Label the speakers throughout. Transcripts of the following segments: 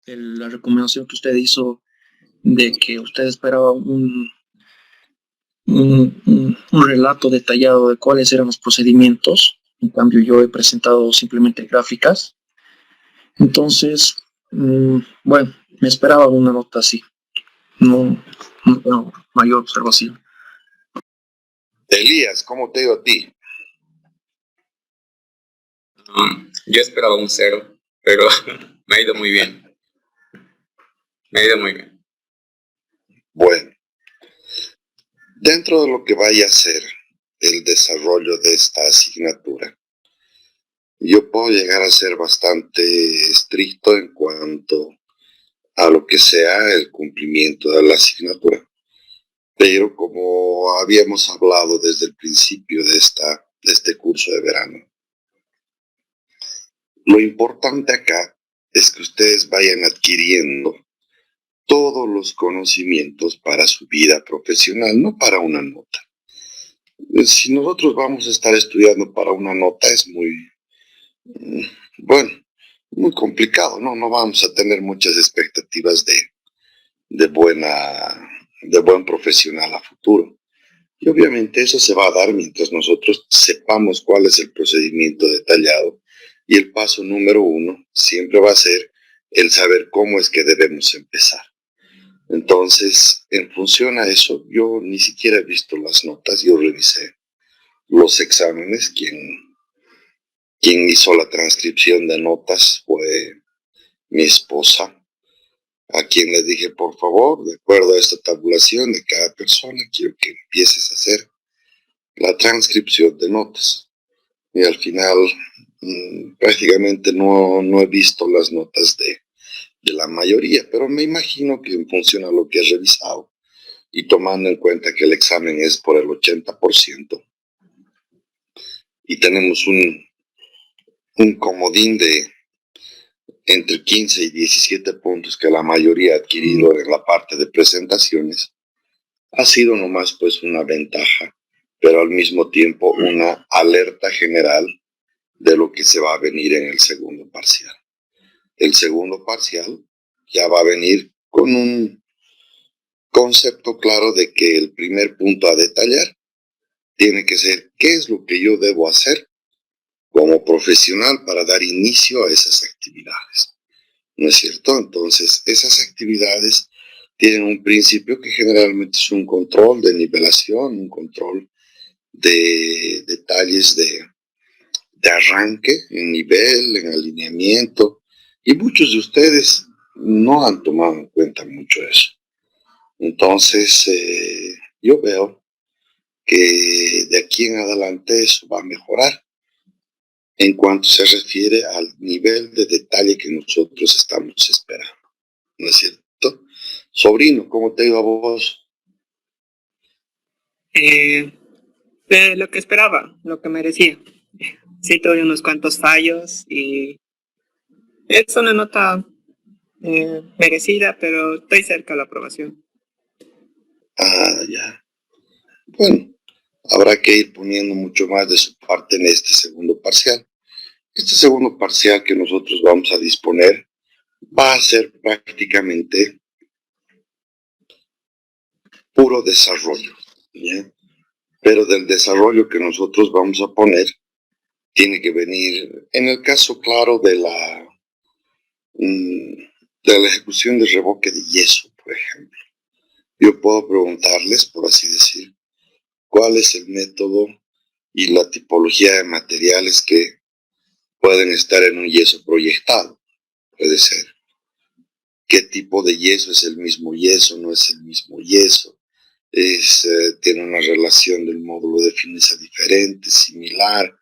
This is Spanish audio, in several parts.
Speaker 1: la recomendación que usted hizo de que usted esperaba un relato detallado de cuáles eran los procedimientos. En cambio, yo he presentado simplemente gráficas. Entonces, bueno, me esperaba una nota así. No, no tengo mayor observación.
Speaker 2: Elías, ¿cómo te digo a ti?
Speaker 3: Yo esperaba un 0, pero me ha ido muy bien. Me ha ido muy bien.
Speaker 2: Bueno, dentro de lo que vaya a ser el desarrollo de esta asignatura, yo puedo llegar a ser bastante estricto en cuanto a lo que sea el cumplimiento de la asignatura. Pero como habíamos hablado desde el principio de este curso de verano, lo importante acá es que ustedes vayan adquiriendo todos los conocimientos para su vida profesional, no para una nota. Si nosotros vamos a estar estudiando para una nota es bueno, muy complicado, ¿no? No vamos a tener muchas expectativas de buen profesional a futuro. Y obviamente eso se va a dar mientras nosotros sepamos cuál es el procedimiento detallado. Y el paso número 1 siempre va a ser el saber cómo es que debemos empezar. Entonces, en función a eso, yo ni siquiera he visto las notas, yo revisé los exámenes. Quien hizo la transcripción de notas fue mi esposa, a quien le dije, por favor, de acuerdo a esta tabulación de cada persona, quiero que empieces a hacer la transcripción de notas. Y al final prácticamente no he visto las notas de la mayoría, pero me imagino que en función a lo que he revisado y tomando en cuenta que el examen es por el 80% y tenemos un comodín de entre 15 y 17 puntos que la mayoría ha adquirido en la parte de presentaciones, ha sido nomás pues una ventaja, pero al mismo tiempo una alerta general de lo que se va a venir en el segundo parcial. El segundo parcial ya va a venir con un concepto claro de que el primer punto a detallar tiene que ser qué es lo que yo debo hacer como profesional para dar inicio a esas actividades. ¿No es cierto? Entonces, esas actividades tienen un principio que generalmente es un control de nivelación, un control de detalles de arranque, en nivel, en alineamiento, y muchos de ustedes no han tomado en cuenta mucho eso. Entonces, yo veo que de aquí en adelante eso va a mejorar en cuanto se refiere al nivel de detalle que nosotros estamos esperando. ¿No es cierto? Sobrino, ¿cómo te iba a vos?
Speaker 4: Lo que esperaba, lo que merecía. Sí tuve unos cuantos fallos y es una nota merecida, pero estoy cerca de la aprobación.
Speaker 2: Ah, ya. Bueno, habrá que ir poniendo mucho más de su parte en este segundo parcial. Este segundo parcial que nosotros vamos a disponer va a ser prácticamente puro desarrollo, ¿ya? Pero del desarrollo que nosotros vamos a poner tiene que venir, en el caso claro de la ejecución de revoque de yeso, por ejemplo. Yo puedo preguntarles, por así decir, cuál es el método y la tipología de materiales que pueden estar en un yeso proyectado. Puede ser qué tipo de yeso es el mismo yeso, no es el mismo yeso, tiene una relación del módulo de fineza diferente, similar.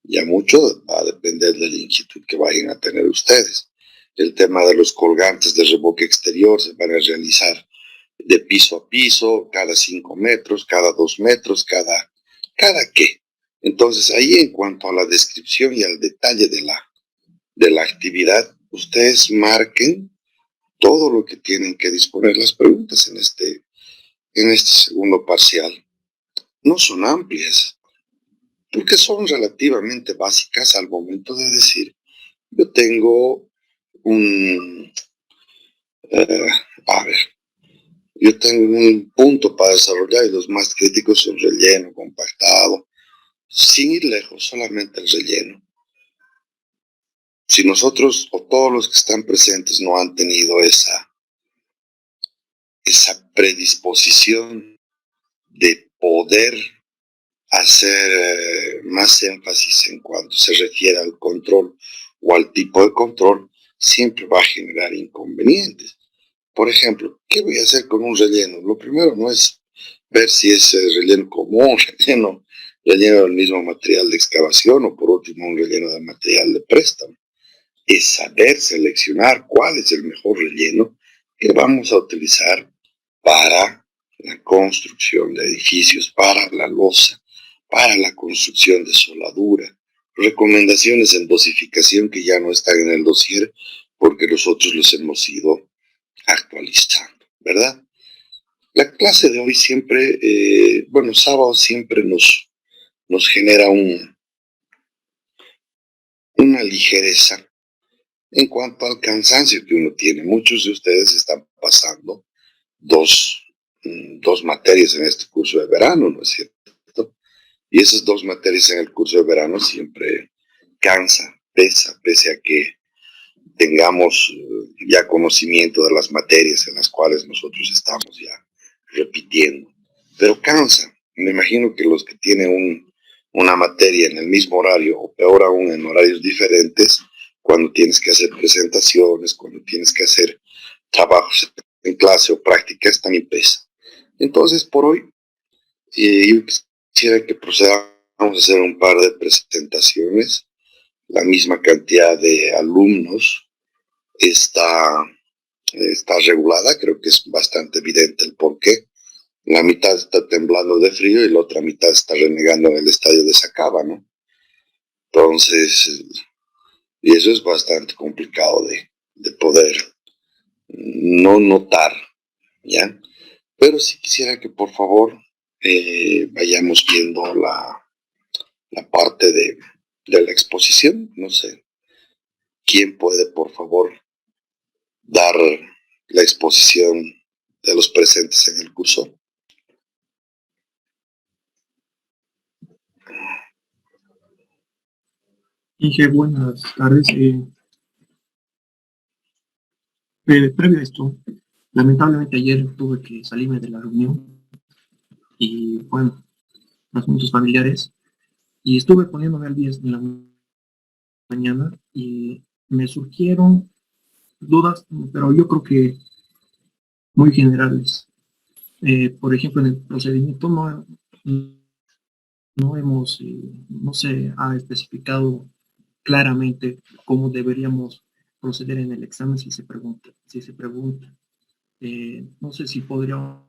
Speaker 2: Ya mucho va a depender de la inquietud que vayan a tener ustedes. El tema de los colgantes de revoque exterior se van a realizar de piso a piso, cada 5 metros, cada 2 metros, cada qué. Entonces ahí en cuanto a la descripción y al detalle de la actividad, ustedes marquen todo lo que tienen que disponer. Las preguntas en este segundo parcial no son amplias, porque son relativamente básicas al momento de decir, yo tengo un Eh, a ver, yo tengo un punto para desarrollar y los más críticos son relleno, compactado, sin ir lejos, solamente el relleno. Si nosotros o todos los que están presentes no han tenido esa predisposición de poder hacer más énfasis en cuanto se refiere al control o al tipo de control, siempre va a generar inconvenientes. Por ejemplo, ¿qué voy a hacer con un relleno? Lo primero no es ver si es relleno común, relleno del mismo material de excavación o por último un relleno de material de préstamo. Es saber seleccionar cuál es el mejor relleno que vamos a utilizar para la construcción de edificios, para la losa, para la construcción de soldadura. Recomendaciones en dosificación que ya no están en el dossier porque nosotros los hemos ido actualizando, ¿verdad? La clase de hoy siempre, sábado siempre nos genera una ligereza en cuanto al cansancio que uno tiene. Muchos de ustedes están pasando dos, dos materias en este curso de verano, ¿no es cierto? Y esas dos materias en el curso de verano siempre cansa, pesa, pese a que tengamos ya conocimiento de las materias en las cuales nosotros estamos ya repitiendo. Pero cansa. Me imagino que los que tienen una materia en el mismo horario, o peor aún en horarios diferentes, cuando tienes que hacer presentaciones, cuando tienes que hacer trabajos en clase o prácticas, también pesa. Entonces, por hoy, yo quisiera que procedamos a hacer un par de presentaciones. La misma cantidad de alumnos está regulada, creo que es bastante evidente el porqué. La mitad está temblando de frío y la otra mitad está renegando en el estadio de Sacaba, ¿no? Entonces, y eso es bastante complicado de poder no notar, ¿ya? Pero sí quisiera que por favor vayamos viendo la parte de la exposición. No sé, ¿quién puede por favor dar la exposición de los presentes en el curso?
Speaker 1: Inge, buenas tardes. Previo a esto, lamentablemente ayer tuve que salirme de la reunión y, bueno, asuntos familiares, y estuve poniéndome al día en la mañana y me surgieron dudas, pero yo creo que muy generales. Por ejemplo, en el procedimiento no hemos, no se ha especificado claramente cómo deberíamos proceder en el examen si se pregunta. No sé si podríamos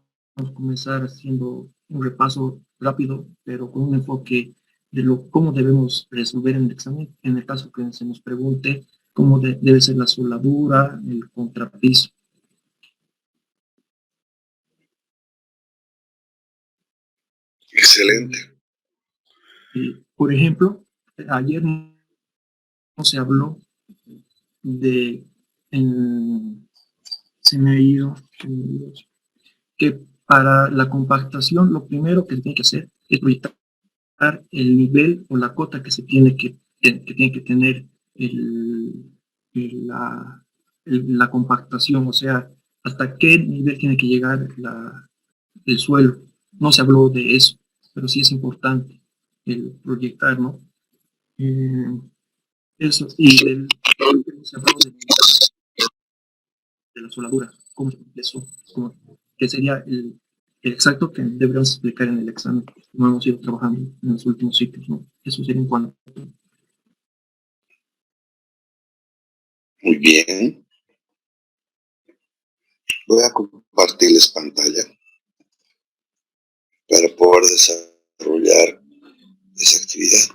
Speaker 1: comenzar haciendo un repaso rápido, pero con un enfoque de cómo debemos resolver en el examen, en el caso que se nos pregunte cómo debe ser la soldadura, el contrapiso.
Speaker 2: Excelente.
Speaker 1: Por ejemplo, ayer no se habló de, se me ha ido, que para la compactación lo primero que se tiene que hacer es proyectar el nivel o la cota que se tiene que tener la compactación, o sea, hasta qué nivel tiene que llegar el suelo. No se habló de eso, pero sí es importante el proyectar, ¿no? Eso, y se habló de la soldadura, cómo eso, que sería el exacto que deberíamos explicar en el examen. No hemos ido trabajando en los últimos ciclos, ¿no? Eso sería en cuanto.
Speaker 2: Muy bien. Voy a compartirles pantalla para poder desarrollar esa actividad.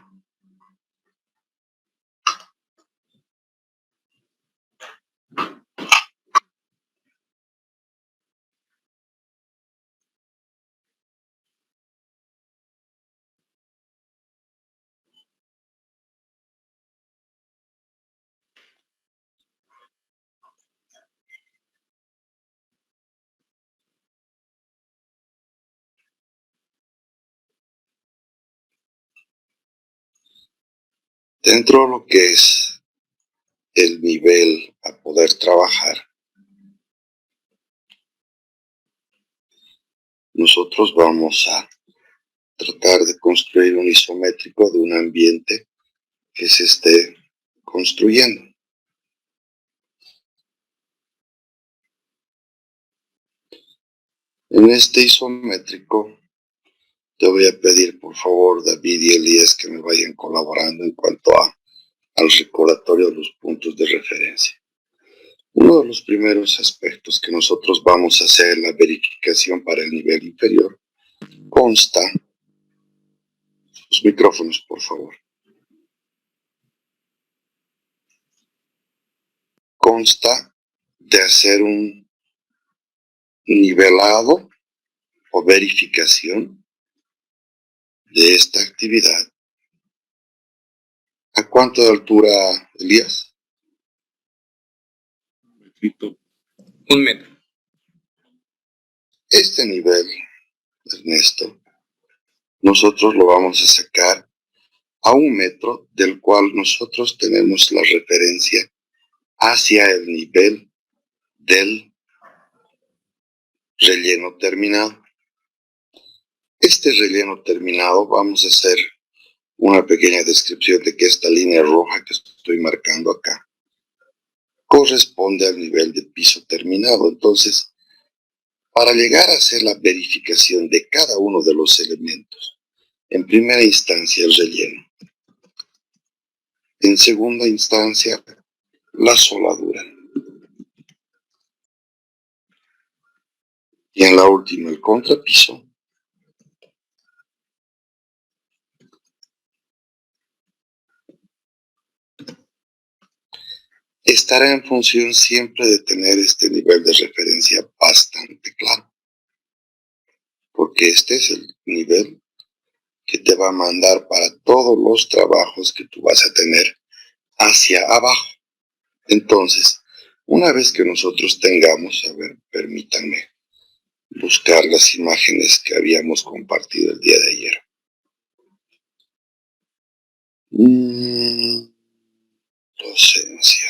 Speaker 2: Dentro de lo que es el nivel a poder trabajar, nosotros vamos a tratar de construir un isométrico de un ambiente que se esté construyendo. En este isométrico te voy a pedir, por favor, David y Elías, que me vayan colaborando en cuanto al recordatorio de los puntos de referencia. Uno de los primeros aspectos que nosotros vamos a hacer, la verificación para el nivel inferior, consta, los micrófonos, por favor, consta de hacer un nivelado o verificación de esta actividad. ¿A cuánto de altura, Elías?
Speaker 3: 1 metro.
Speaker 2: Este nivel, Ernesto, nosotros lo vamos a sacar a 1 metro, del cual nosotros tenemos la referencia hacia el nivel del relleno terminado. Este relleno terminado, vamos a hacer una pequeña descripción de que esta línea roja que estoy marcando acá corresponde al nivel de piso terminado. Entonces, para llegar a hacer la verificación de cada uno de los elementos, en primera instancia el relleno, en segunda instancia la soldadura y en la última el contrapiso, estará en función siempre de tener este nivel de referencia bastante claro, porque este es el nivel que te va a mandar para todos los trabajos que tú vas a tener hacia abajo. Entonces, una vez que nosotros tengamos, a ver, permítanme buscar las imágenes que habíamos compartido el día de ayer. Docencia.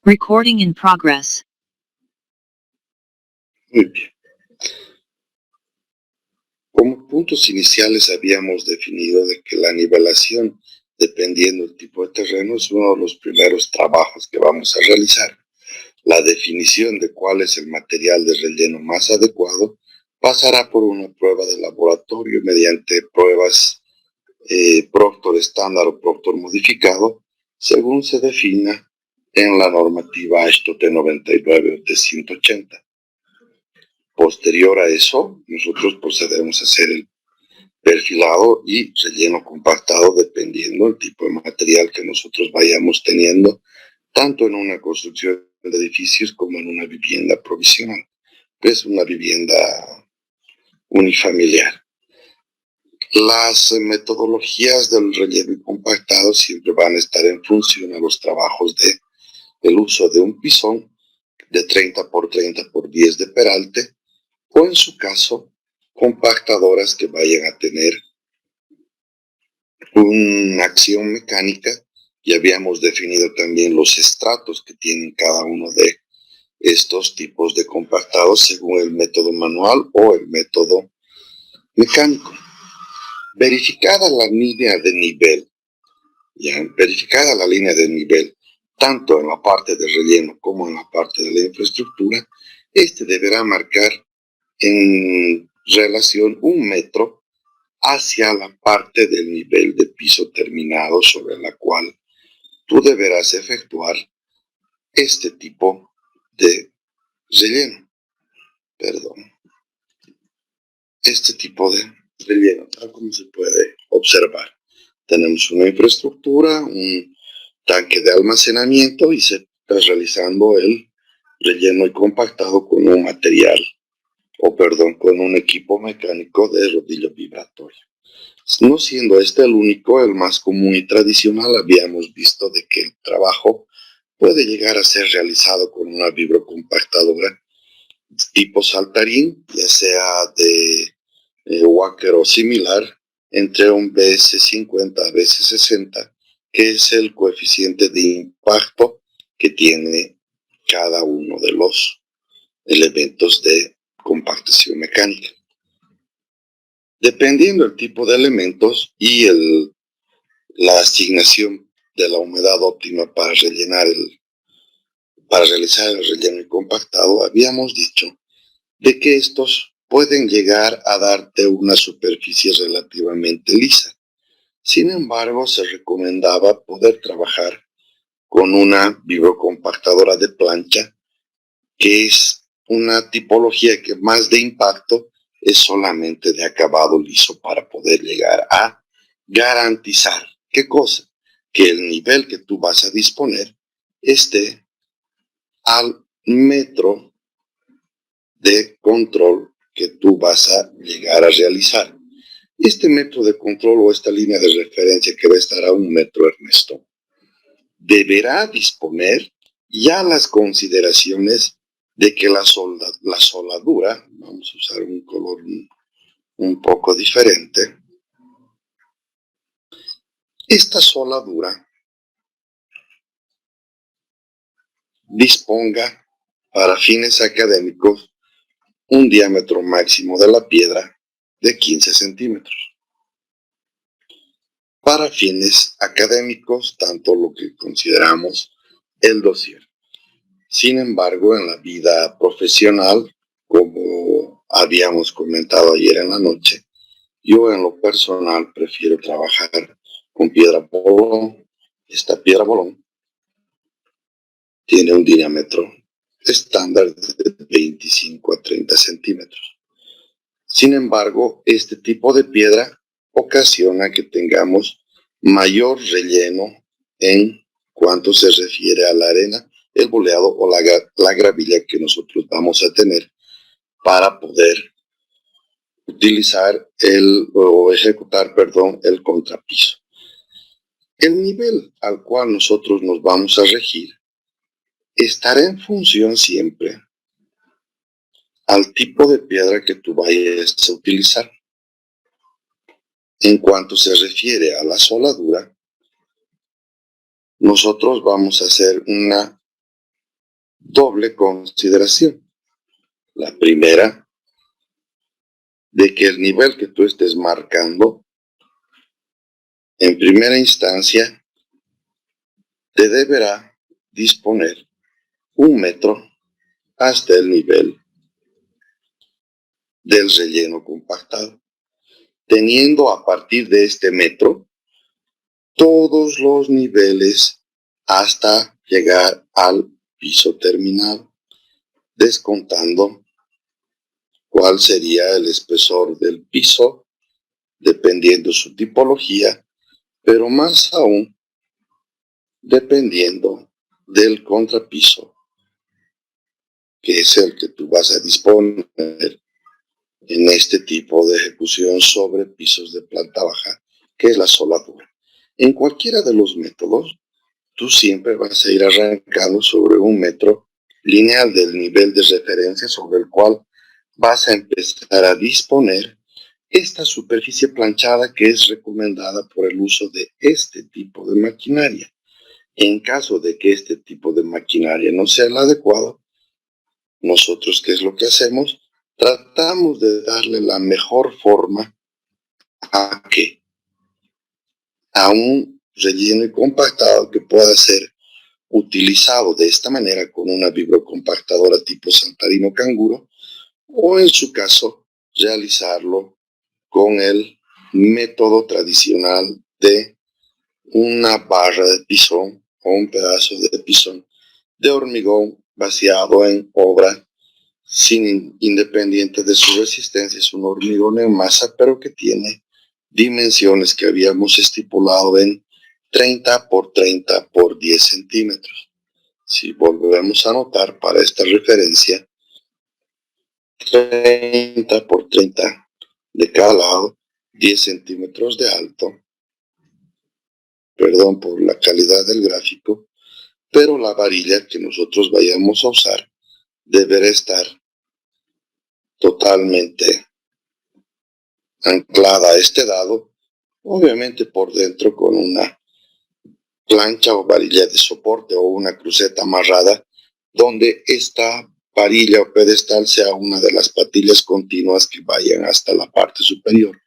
Speaker 5: Recording in progress.
Speaker 2: Muy bien. Como puntos iniciales habíamos definido de que la nivelación, dependiendo del tipo de terreno, es uno de los primeros trabajos que vamos a realizar. La definición de cuál es el material de relleno más adecuado pasará por una prueba de laboratorio mediante pruebas Proctor estándar o Proctor modificado, según se defina en la normativa AESTO T99 o T180. Posterior a eso, nosotros procedemos a hacer el perfilado y relleno compactado dependiendo del tipo de material que nosotros vayamos teniendo, tanto en una construcción de edificios como en una vivienda provisional, que es una vivienda unifamiliar. Las metodologías del relleno y compactado siempre van a estar en función a los trabajos del uso de un pisón de 30 por 30 por 10 de peralte, o en su caso, compactadoras que vayan a tener una acción mecánica, y habíamos definido también los estratos que tienen cada uno de estos tipos de compactados según el método manual o el método mecánico. Verificada la línea de nivel, verificada la línea de nivel, tanto en la parte de relleno como en la parte de la infraestructura, este deberá marcar en relación 1 metro hacia la parte del nivel de piso terminado sobre la cual tú deberás efectuar este tipo de relleno. Este tipo de relleno, tal como se puede observar. Tenemos una infraestructura, un tanque de almacenamiento y se está realizando el relleno y compactado con un material, con un equipo mecánico de rodillo vibratorio. No siendo este el único, el más común y tradicional, habíamos visto de que el trabajo puede llegar a ser realizado con una vibrocompactadora tipo saltarín, ya sea de Wacker o similar, entre un BS50 a BS60, que es el coeficiente de impacto que tiene cada uno de los elementos de compactación mecánica. Dependiendo del tipo de elementos y la asignación de la humedad óptima para realizar el relleno y compactado, habíamos dicho de que estos pueden llegar a darte una superficie relativamente lisa. Sin embargo, se recomendaba poder trabajar con una vibrocompactadora de plancha, que es una tipología que más de impacto es solamente de acabado liso, para poder llegar a garantizar, ¿qué cosa? Que el nivel que tú vas a disponer esté al metro de control que tú vas a llegar a realizar. Este metro de control o esta línea de referencia que va a estar a 1 metro, Ernesto, deberá disponer ya las consideraciones de que la soldadura, vamos a usar un color un poco diferente, esta soldadura disponga para fines académicos un diámetro máximo de la piedra de 15 centímetros. Para fines académicos, tanto lo que consideramos el dossier. Sin embargo, en la vida profesional, como habíamos comentado ayer en la noche, yo en lo personal prefiero trabajar con piedra bolón. Esta piedra bolón tiene un diámetro estándar de 25 a 30 centímetros. Sin embargo, este tipo de piedra ocasiona que tengamos mayor relleno en cuanto se refiere a la arena, el boleado o la gravilla que nosotros vamos a tener para poder utilizar ejecutar el contrapiso. El nivel al cual nosotros nos vamos a regir estará en función siempre al tipo de piedra que tú vayas a utilizar. En cuanto se refiere a la soldadura, nosotros vamos a hacer una doble consideración. La primera, de que el nivel que tú estés marcando, en primera instancia, te deberá disponer 1 metro hasta el nivel del relleno compactado, teniendo a partir de este metro todos los niveles hasta llegar al piso terminado, descontando cuál sería el espesor del piso, dependiendo su tipología, pero más aún dependiendo del contrapiso, que es el que tú vas a disponer en este tipo de ejecución sobre pisos de planta baja, que es la soldadura. En cualquiera de los métodos, tú siempre vas a ir arrancando sobre 1 metro lineal del nivel de referencia sobre el cual vas a empezar a disponer esta superficie planchada, que es recomendada por el uso de este tipo de maquinaria. En caso de que este tipo de maquinaria no sea el adecuado, nosotros, ¿qué es lo que hacemos? Tratamos de darle la mejor forma a un relleno y compactado que pueda ser utilizado de esta manera con una vibrocompactadora tipo Santarino Canguro, o en su caso realizarlo con el método tradicional de una barra de pisón o un pedazo de pisón de hormigón vaciado en obra, independiente de su resistencia. Es un hormigón en masa, pero que tiene dimensiones que habíamos estipulado en 30 por 30 por 10 centímetros. Si volvemos a anotar para esta referencia, 30 por 30 de cada lado, 10 centímetros de alto. Perdón por la calidad del gráfico. pero la varilla que nosotros vayamos a usar deberá estar totalmente anclada a este dado, obviamente por dentro con una plancha o varilla de soporte o una cruceta amarrada, donde esta varilla o pedestal sea una de las patillas continuas que vayan hasta la parte superior.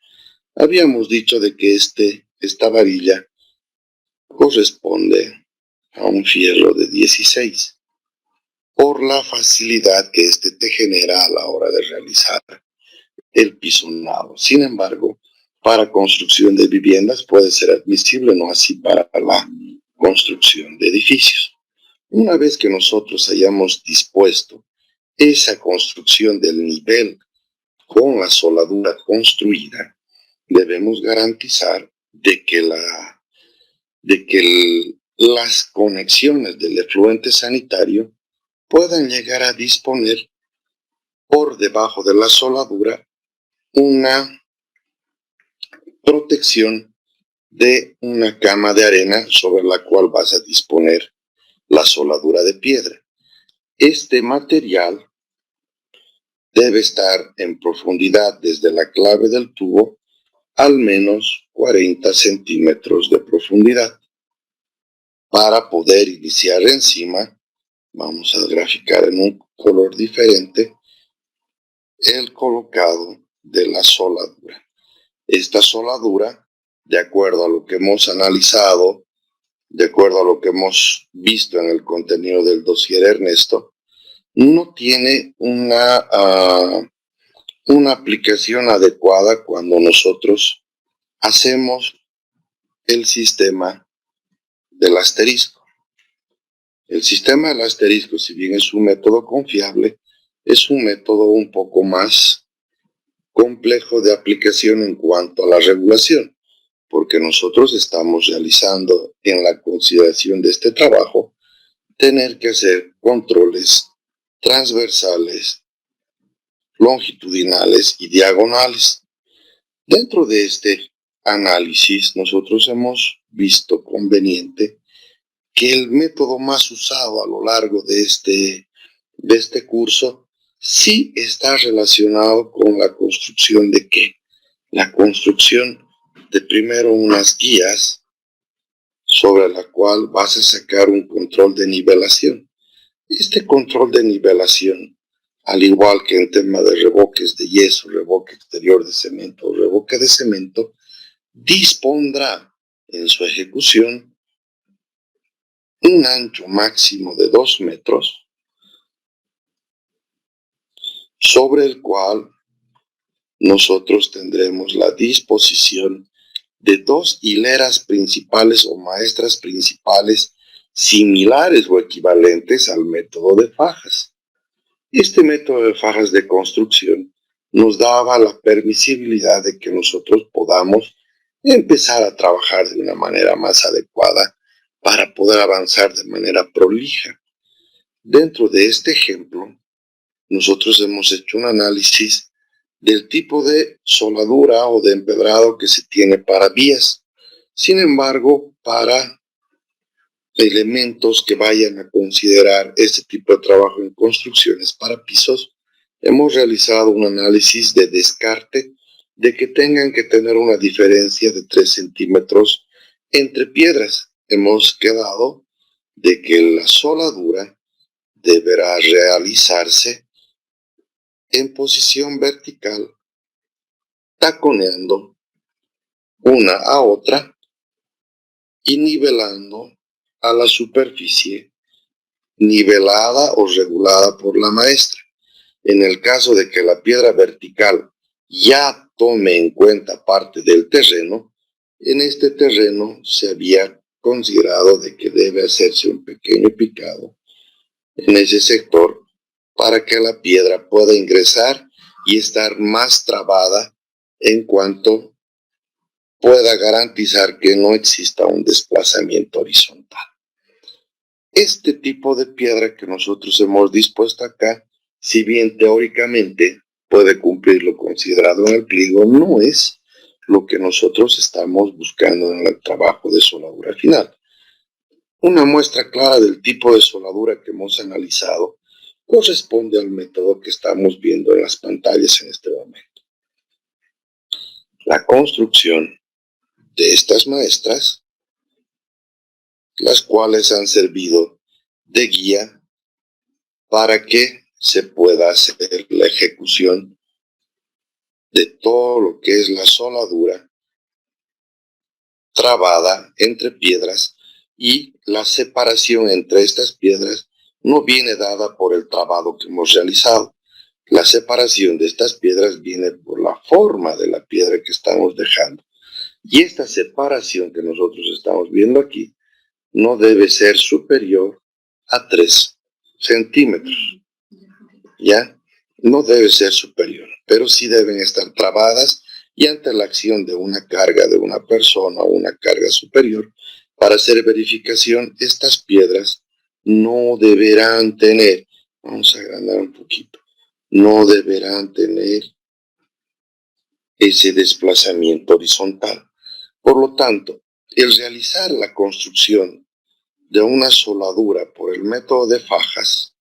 Speaker 2: Habíamos dicho de que esta varilla corresponde a un fierro de 16, por la facilidad que este te genera a la hora de realizar el pisonado. Sin embargo, para construcción de viviendas puede ser admisible, no así para la construcción de edificios. Una vez que nosotros hayamos dispuesto esa construcción del nivel con la soldadura construida, debemos garantizar de que las conexiones del efluente sanitario puedan llegar a disponer por debajo de la soldadura una protección de una cama de arena sobre la cual vas a disponer la soldadura de piedra. Este material debe estar en profundidad desde la clave del tubo al menos 40 centímetros de profundidad. Para poder iniciar encima, vamos a graficar en un color diferente el colocado de la soldadura. Esta soldadura, de acuerdo a lo que hemos analizado, de acuerdo a lo que hemos visto en el contenido del dossier Ernesto, no tiene una aplicación adecuada cuando nosotros hacemos el sistema del asterisco. El sistema del asterisco, si bien es un método confiable, es un método un poco más complejo de aplicación en cuanto a la regulación, porque nosotros estamos realizando en la consideración de este trabajo tener que hacer controles transversales, longitudinales y diagonales. Dentro de este análisis, nosotros hemos visto conveniente que el método más usado a lo largo de este curso sí está relacionado con la construcción de ¿qué? La construcción de primero unas guías sobre la cual vas a sacar un control de nivelación. Este control de nivelación, al igual que en tema de revoques de yeso, revoque exterior de cemento o revoque de cemento, dispondrá en su ejecución un ancho máximo de 2 metros, sobre el cual nosotros tendremos la disposición de 2 hileras principales o maestras principales similares o equivalentes al método de fajas. Este método de fajas de construcción nos daba la permisibilidad de que nosotros podamos empezar a trabajar de una manera más adecuada para poder avanzar de manera prolija. Dentro de este ejemplo, nosotros hemos hecho un análisis del tipo de soldadura o de empedrado que se tiene para vías. Sin embargo, para elementos que vayan a considerar este tipo de trabajo en construcciones para pisos, hemos realizado un análisis de descarte de que tengan que tener una diferencia de 3 centímetros entre piedras. Hemos quedado de que la soldadura deberá realizarse en posición vertical, taconeando una a otra y nivelando a la superficie nivelada o regulada por la maestra. En el caso de que la piedra vertical ya tome en cuenta parte del terreno, en este terreno se había considerado de que debe hacerse un pequeño picado en ese sector para que la piedra pueda ingresar y estar más trabada en cuanto pueda garantizar que no exista un desplazamiento horizontal. Este tipo de piedra que nosotros hemos dispuesto acá, si bien teóricamente puede cumplir lo considerado en el pliego, no es lo que nosotros estamos buscando en el trabajo de soldadura final. Una muestra clara del tipo de soldadura que hemos analizado corresponde al método que estamos viendo en las pantallas en este momento. La construcción de estas maestras, las cuales han servido de guía para que se pueda hacer la ejecución de todo lo que es la soldadura trabada entre piedras, y la separación entre estas piedras no viene dada por el trabado que hemos realizado. La separación de estas piedras viene por la forma de la piedra que estamos dejando. Y esta separación que nosotros estamos viendo aquí no debe ser superior a 3 centímetros. ¿Ya? No debe ser superior, pero sí deben estar trabadas, y ante la acción de una carga de una persona o una carga superior, para hacer verificación, estas piedras no deberán tener, vamos a agrandar un poquito, no deberán tener ese desplazamiento horizontal. Por lo tanto, el realizar la construcción de una soldadura por el método de fajas,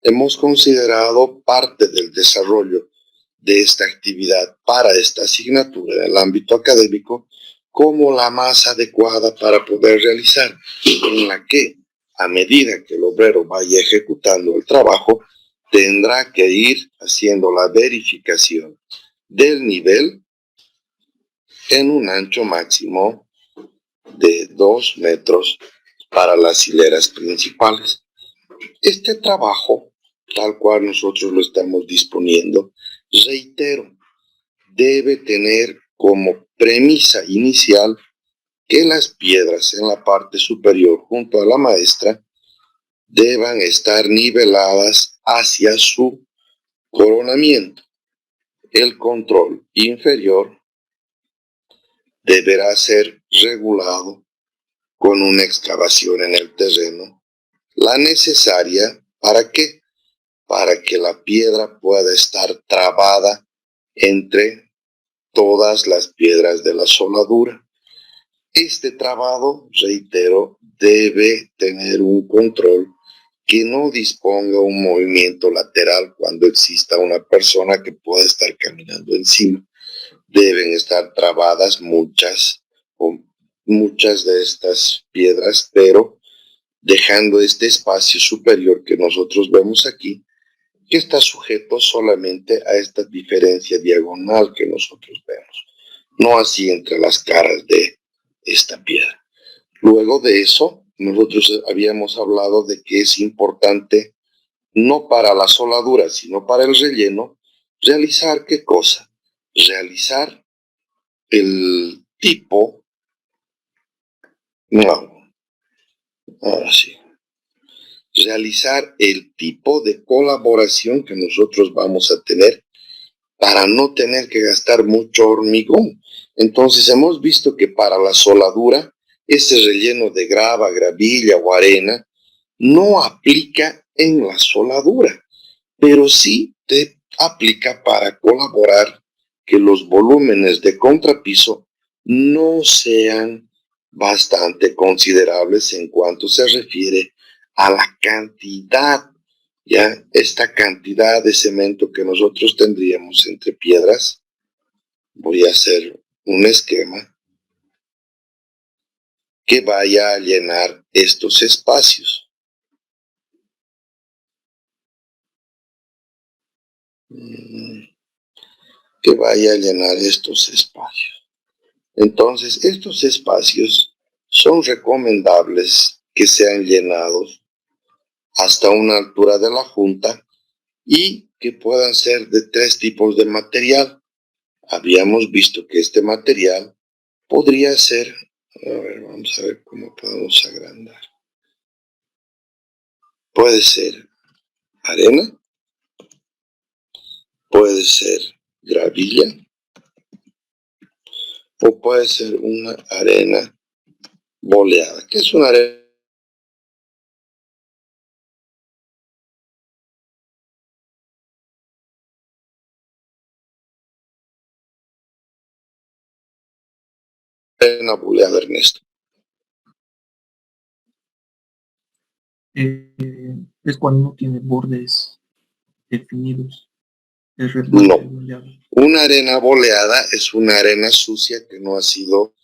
Speaker 2: hemos considerado parte del desarrollo de esta actividad para esta asignatura en el ámbito académico como la más adecuada para poder realizar, en la que, a medida que el obrero vaya ejecutando el trabajo, tendrá que ir haciendo la verificación del nivel en un ancho máximo de 2 metros para las hileras principales. Este trabajo, tal cual nosotros lo estamos disponiendo, reitero, debe tener como premisa inicial que las piedras en la parte superior junto a la maestra deban estar niveladas hacia su coronamiento. El control inferior deberá ser regulado con una excavación en el terreno, la necesaria ¿para qué? Para que la piedra pueda estar trabada entre todas las piedras de la soldadura. Este trabado, reitero, debe tener un control que no disponga un movimiento lateral cuando exista una persona que pueda estar caminando encima. Deben estar trabadas muchas de estas piedras, pero dejando este espacio superior que nosotros vemos aquí, que está sujeto solamente a esta diferencia diagonal que nosotros vemos, no así entre las caras de esta piedra. Luego de eso, nosotros habíamos hablado de que es importante, no para la soldadura, sino para el relleno, realizar ¿qué cosa? Realizar el tipo, no, ahora sí, realizar el tipo de colaboración que nosotros vamos a tener para no tener que gastar mucho hormigón. Entonces hemos visto que para la soldadura, ese relleno de grava, gravilla o arena no aplica en la soldadura, pero sí te aplica para colaborar que los volúmenes de contrapiso no sean bastante considerables en cuanto se refiere a la cantidad, ya esta cantidad de cemento que nosotros tendríamos entre piedras. Voy a hacer un esquema que vaya a llenar estos espacios. Que vaya a llenar estos espacios. Entonces, estos espacios son recomendables que sean llenados hasta una altura de la junta y que puedan ser de 3 tipos de material. Habíamos visto que este material podría ser, a ver, vamos a ver cómo podemos agrandar. Puede ser arena, puede ser gravilla, o puede ser una arena boleada. ¿Qué es una arena boleada, Ernesto?
Speaker 1: es cuando no tiene bordes definidos. Es
Speaker 2: No.
Speaker 1: boleado.
Speaker 2: Una arena boleada es una arena sucia que no ha sido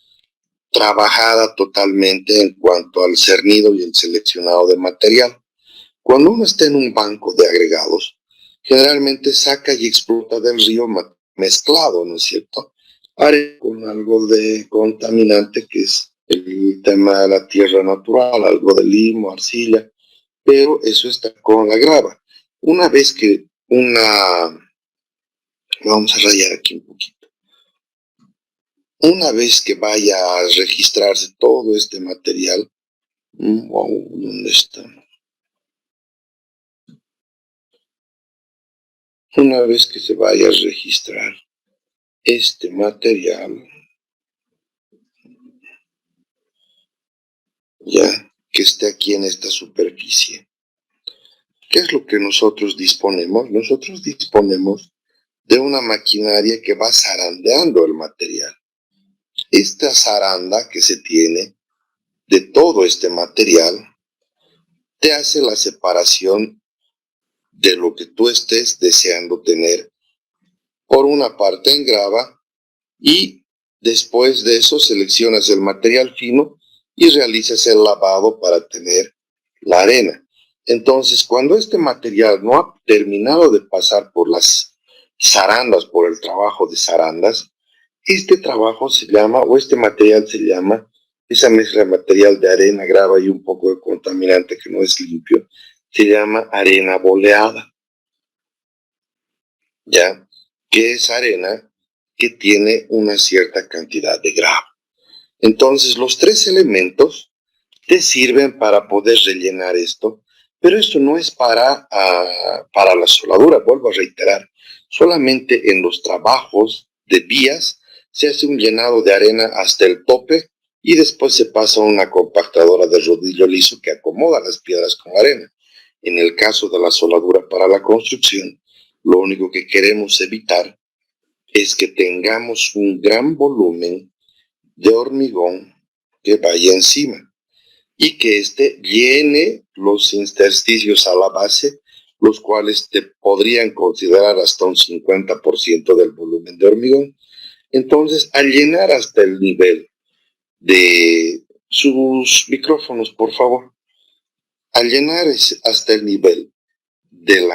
Speaker 2: trabajada totalmente en cuanto al cernido y el seleccionado de material. Cuando uno está en un banco de agregados, generalmente saca y explota del río mezclado, ¿no es cierto? Arena con algo de contaminante, que es el tema de la tierra natural, algo de limo, arcilla, pero eso está con la grava. Una vez que vamos a rayar aquí un poquito. Una vez que vaya a registrarse todo este material, wow, ¿dónde está? Una vez que se vaya a registrar este material, ya que esté aquí en esta superficie, ¿qué es lo que nosotros disponemos? Nosotros disponemos de una maquinaria que va zarandeando el material. Esta zaranda que se tiene de todo este material te hace la separación de lo que tú estés deseando tener por una parte en grava, y después de eso seleccionas el material fino y realizas el lavado para tener la arena. Entonces, cuando este material no ha terminado de pasar por las zarandas, por el trabajo de zarandas, este trabajo se llama, o este material se llama, esa mezcla de material de arena, grava y un poco de contaminante que no es limpio, se llama arena boleada. ¿Ya? Que es arena que tiene una cierta cantidad de grava. Entonces, los tres elementos te sirven para poder rellenar esto, pero esto no es para la soldadura, vuelvo a reiterar. Solamente en los trabajos de vías se hace un llenado de arena hasta el tope y después se pasa a una compactadora de rodillo liso que acomoda las piedras con arena. En el caso de la soldadura para la construcción, lo único que queremos evitar es que tengamos un gran volumen de hormigón que vaya encima y que éste llene los intersticios a la base, los cuales te podrían considerar hasta un 50% del volumen de hormigón. Entonces, al llenar hasta el nivel de sus micrófonos, por favor, al llenar hasta el nivel del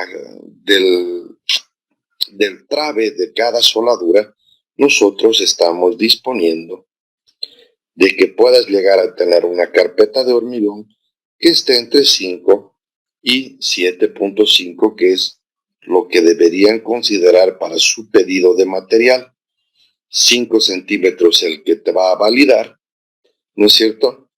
Speaker 2: trabe de cada soldadura, nosotros estamos disponiendo de que puedas llegar a tener una carpeta de hormigón que esté entre 5 y 7.5, que es lo que deberían considerar para su pedido de material. 5 centímetros el que te va a validar, ¿no es cierto?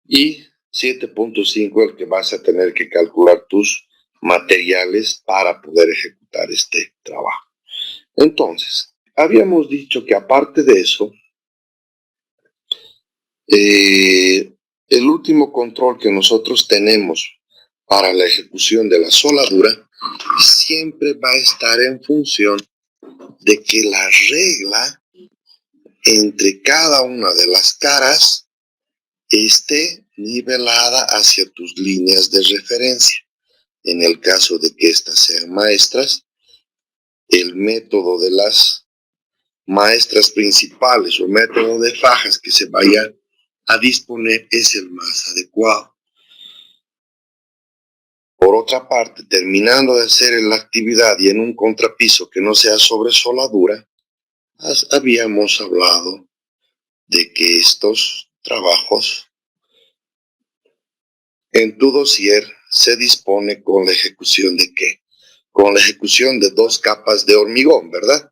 Speaker 2: Y 7.5 el que vas a tener que calcular tus materiales para poder ejecutar este trabajo. Entonces, habíamos dicho que aparte de eso, el último control que nosotros tenemos para la ejecución de la soldadura siempre va a estar en función de que la regla entre cada una de las caras esté nivelada hacia tus líneas de referencia. En el caso de que éstas sean maestras, el método de las maestras principales o método de fajas que se vaya a disponer es el más adecuado. Por otra parte, terminando de hacer la actividad y en un contrapiso que no sea sobre soldadura, habíamos hablado de que estos trabajos en tu dossier se dispone con la ejecución de ¿qué? Con la ejecución de 2 capas de hormigón, ¿verdad?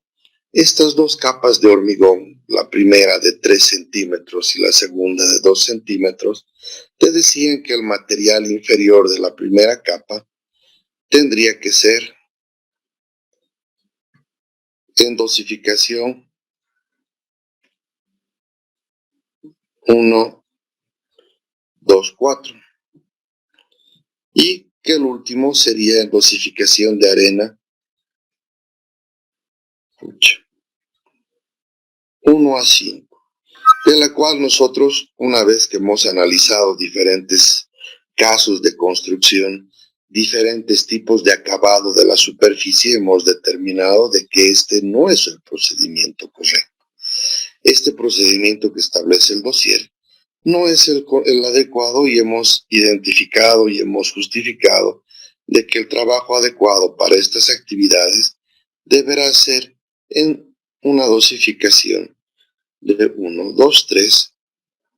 Speaker 2: Estas 2 capas de hormigón, la primera de 3 centímetros y la segunda de 2 centímetros, te decían que el material inferior de la primera capa tendría que ser en dosificación 1, 2, 4. Y que el último sería en dosificación de arena 1 a 5. De la cual nosotros, una vez que hemos analizado diferentes casos de construcción, diferentes tipos de acabado de la superficie, hemos determinado de que este no es el procedimiento correcto. Este procedimiento que establece el dossier no es el adecuado y hemos identificado y hemos justificado de que el trabajo adecuado para estas actividades deberá ser en una dosificación de 1, 2, 3,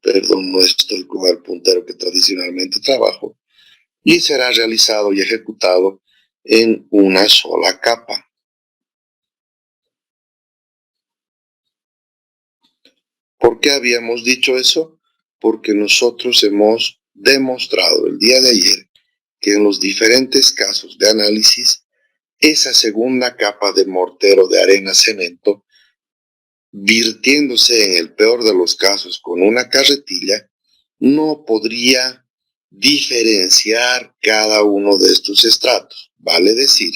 Speaker 2: perdón, no estoy con el puntero que tradicionalmente trabajo, y será realizado y ejecutado en una sola capa. ¿Por qué habíamos dicho eso? Porque nosotros hemos demostrado el día de ayer que en los diferentes casos de análisis, esa segunda capa de mortero de arena-cemento, virtiéndose en el peor de los casos con una carretilla, no podría diferenciar cada uno de estos estratos. Vale decir,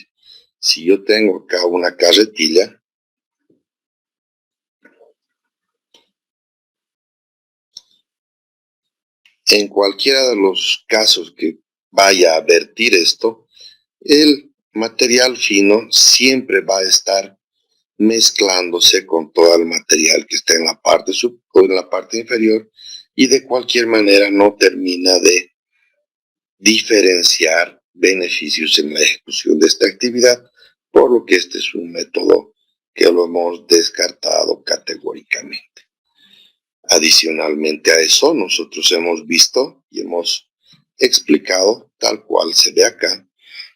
Speaker 2: si yo tengo acá una carretilla, en cualquiera de los casos que vaya a vertir esto, el material fino siempre va a estar mezclándose con todo el material que está en la parte inferior y de cualquier manera no termina de diferenciar beneficios en la ejecución de esta actividad, por lo que este es un método que lo hemos descartado categóricamente. Adicionalmente a eso, nosotros hemos visto y hemos explicado, tal cual se ve acá,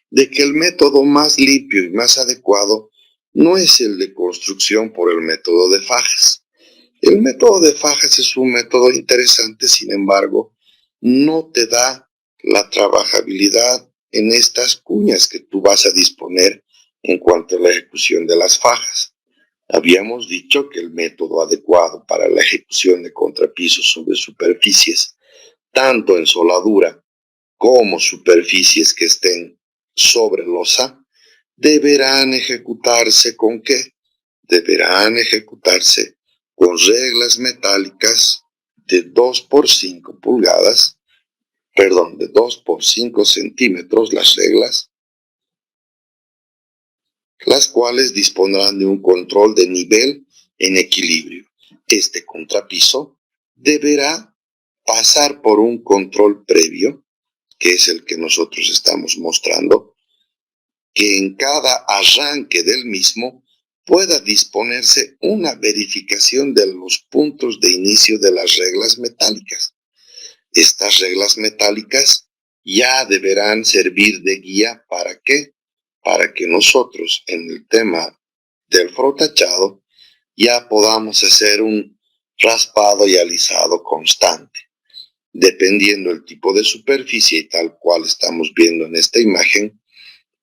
Speaker 2: de que el método más limpio y más adecuado no es el de construcción por el método de fajas. El método de fajas es un método interesante, sin embargo, no te da la trabajabilidad en estas cuñas que tú vas a disponer en cuanto a la ejecución de las fajas. Habíamos dicho que el método adecuado para la ejecución de contrapisos sobre superficies, tanto en soldadura como superficies que estén sobre losa, deberán ejecutarse ¿con qué? Deberán ejecutarse con reglas metálicas de 2 por 5 pulgadas, perdón, de 2 por 5 centímetros las reglas, las cuales dispondrán de un control de nivel en equilibrio. Este contrapiso deberá pasar por un control previo, que es el que nosotros estamos mostrando, que en cada arranque del mismo pueda disponerse una verificación de los puntos de inicio de las reglas metálicas. Estas reglas metálicas ya deberán servir de guía ¿para qué? Para que nosotros en el tema del frotachado ya podamos hacer un raspado y alisado constante. Dependiendo del tipo de superficie y tal cual estamos viendo en esta imagen,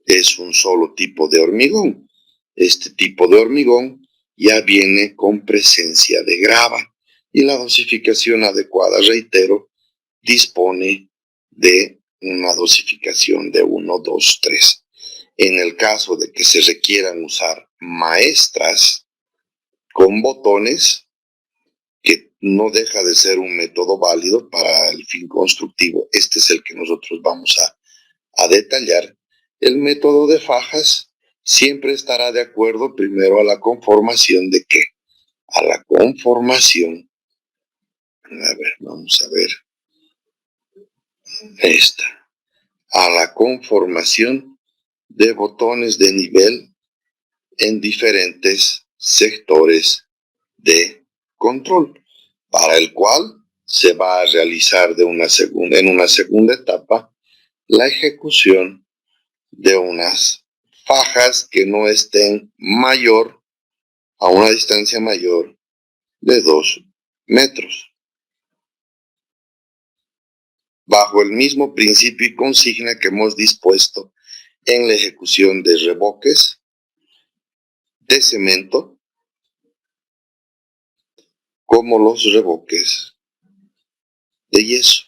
Speaker 2: es un solo tipo de hormigón. Este tipo de hormigón ya viene con presencia de grava y la dosificación adecuada, reitero, dispone de una dosificación de 1, 2, 3. En el caso de que se requieran usar maestras con botones, que no deja de ser un método válido para el fin constructivo, este es el que nosotros vamos a detallar. El método de fajas siempre estará de acuerdo primero a la conformación de ¿qué? A la conformación, a ver, vamos a ver, esta, a la conformación de botones de nivel en diferentes sectores de control, para el cual se va a realizar en una segunda etapa la ejecución de unas fajas que no estén a una distancia mayor de 2 metros. Bajo el mismo principio y consigna que hemos dispuesto en la ejecución de reboques de cemento, como los reboques de yeso.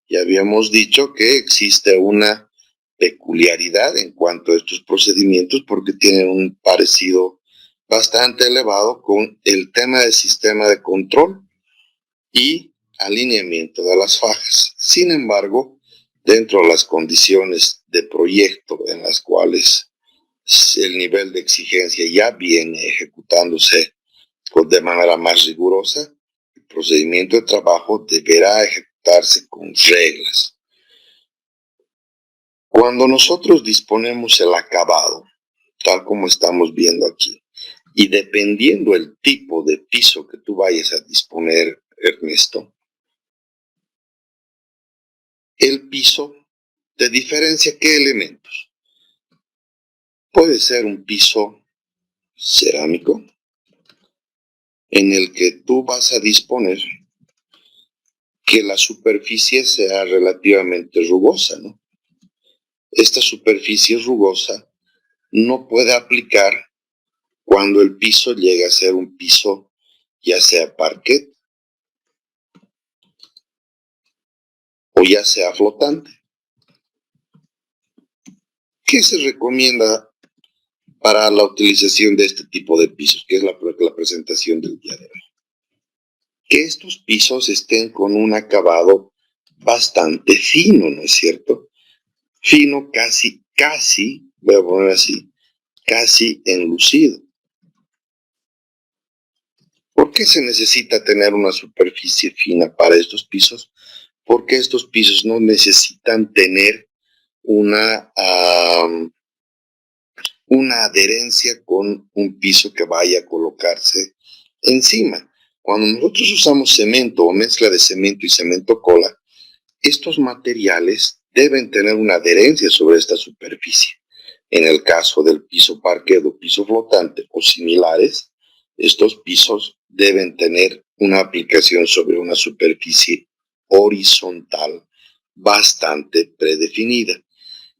Speaker 2: Ya habíamos dicho que existe una peculiaridad en cuanto a estos procedimientos porque tienen un parecido bastante elevado con el tema del sistema de control y alineamiento de las fajas. Sin embargo, dentro de las condiciones de proyecto en las cuales el nivel de exigencia ya viene ejecutándose de manera más rigurosa, el procedimiento de trabajo deberá ejecutarse con reglas. Cuando nosotros disponemos el acabado, tal como estamos viendo aquí, y dependiendo el tipo de piso que tú vayas a disponer, Ernesto, el piso te diferencia qué elementos. Puede ser un piso cerámico en el que tú vas a disponer que la superficie sea relativamente rugosa, ¿no? Esta superficie rugosa no puede aplicar cuando el piso llega a ser un piso ya sea parquet o ya sea flotante. ¿Qué se recomienda para la utilización de este tipo de pisos? Que es la presentación del día de hoy. Que estos pisos estén con un acabado bastante fino, ¿no es cierto? Fino, casi, voy a poner así, casi enlucido. ¿Por qué se necesita tener una superficie fina para estos pisos? Porque estos pisos no necesitan tener una adherencia con un piso que vaya a colocarse encima. Cuando nosotros usamos cemento o mezcla de cemento y cemento cola, estos materiales deben tener una adherencia sobre esta superficie. En el caso del piso parquet o piso flotante o similares, estos pisos deben tener una aplicación sobre una superficie horizontal bastante predefinida.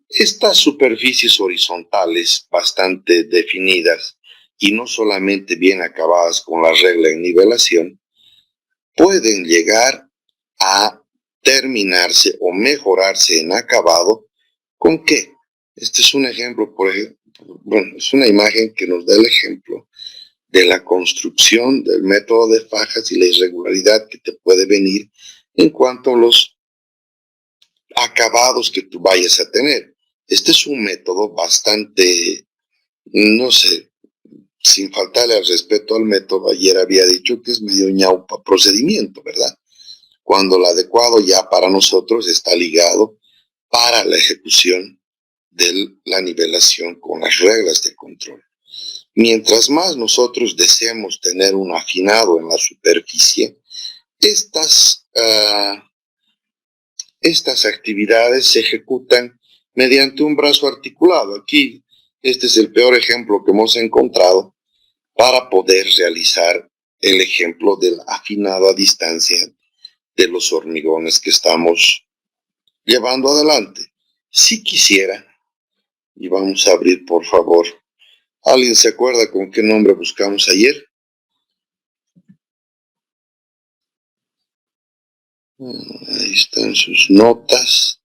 Speaker 2: Estas superficies horizontales bastante definidas y no solamente bien acabadas con la regla en nivelación, pueden llegar a terminarse o mejorarse en acabado. ¿Con qué? Este es un ejemplo, por ejemplo, bueno, es una imagen que nos da el ejemplo de la construcción del método de fajas y la irregularidad que te puede venir en cuanto a los acabados que tú vayas a tener. Este es un método bastante, no sé, sin faltarle al respeto al método, ayer había dicho que es medio ñaupa procedimiento, ¿verdad? Cuando lo adecuado ya para nosotros está ligado para la ejecución de la nivelación con las reglas de control. Mientras más nosotros deseemos tener un afinado en la superficie, estas actividades se ejecutan mediante un brazo articulado. Aquí, este es el peor ejemplo que hemos encontrado para poder realizar el ejemplo del afinado a distancia de los hormigones que estamos llevando adelante. Si quisiera, y vamos a abrir por favor, ¿alguien se acuerda con qué nombre buscamos ayer? Ahí están sus notas.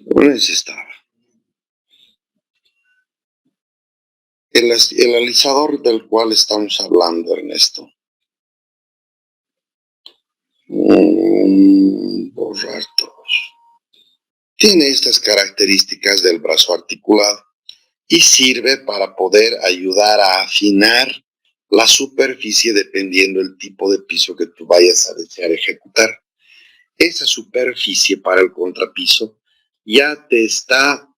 Speaker 2: ¿Dónde estaba? El alisador del cual estamos hablando, Ernesto. Borrar todos. Tiene estas características del brazo articulado y sirve para poder ayudar a afinar la superficie dependiendo del tipo de piso que tú vayas a desear ejecutar. Esa superficie para el contrapiso ya te está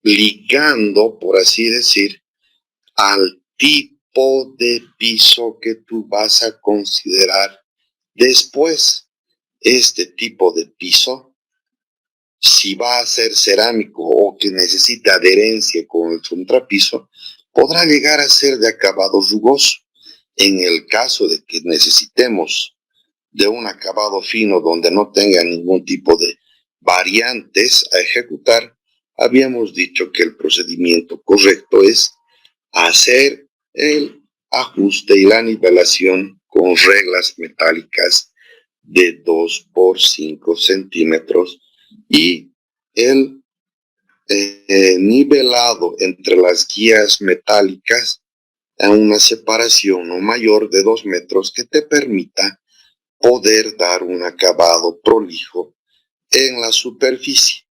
Speaker 2: ligando, por así decir, al tipo de piso que tú vas a considerar después. Este tipo de piso, si va a ser cerámico o que necesita adherencia con el contrapiso podrá llegar a ser de acabado rugoso. En el caso de que necesitemos de un acabado fino donde no tenga ningún tipo de variantes a ejecutar, habíamos dicho que el procedimiento correcto es hacer el ajuste y la nivelación con reglas metálicas de 2 por 5 centímetros y el nivelado entre las guías metálicas a una separación no mayor de 2 metros que te permita poder dar un acabado prolijo en la superficie,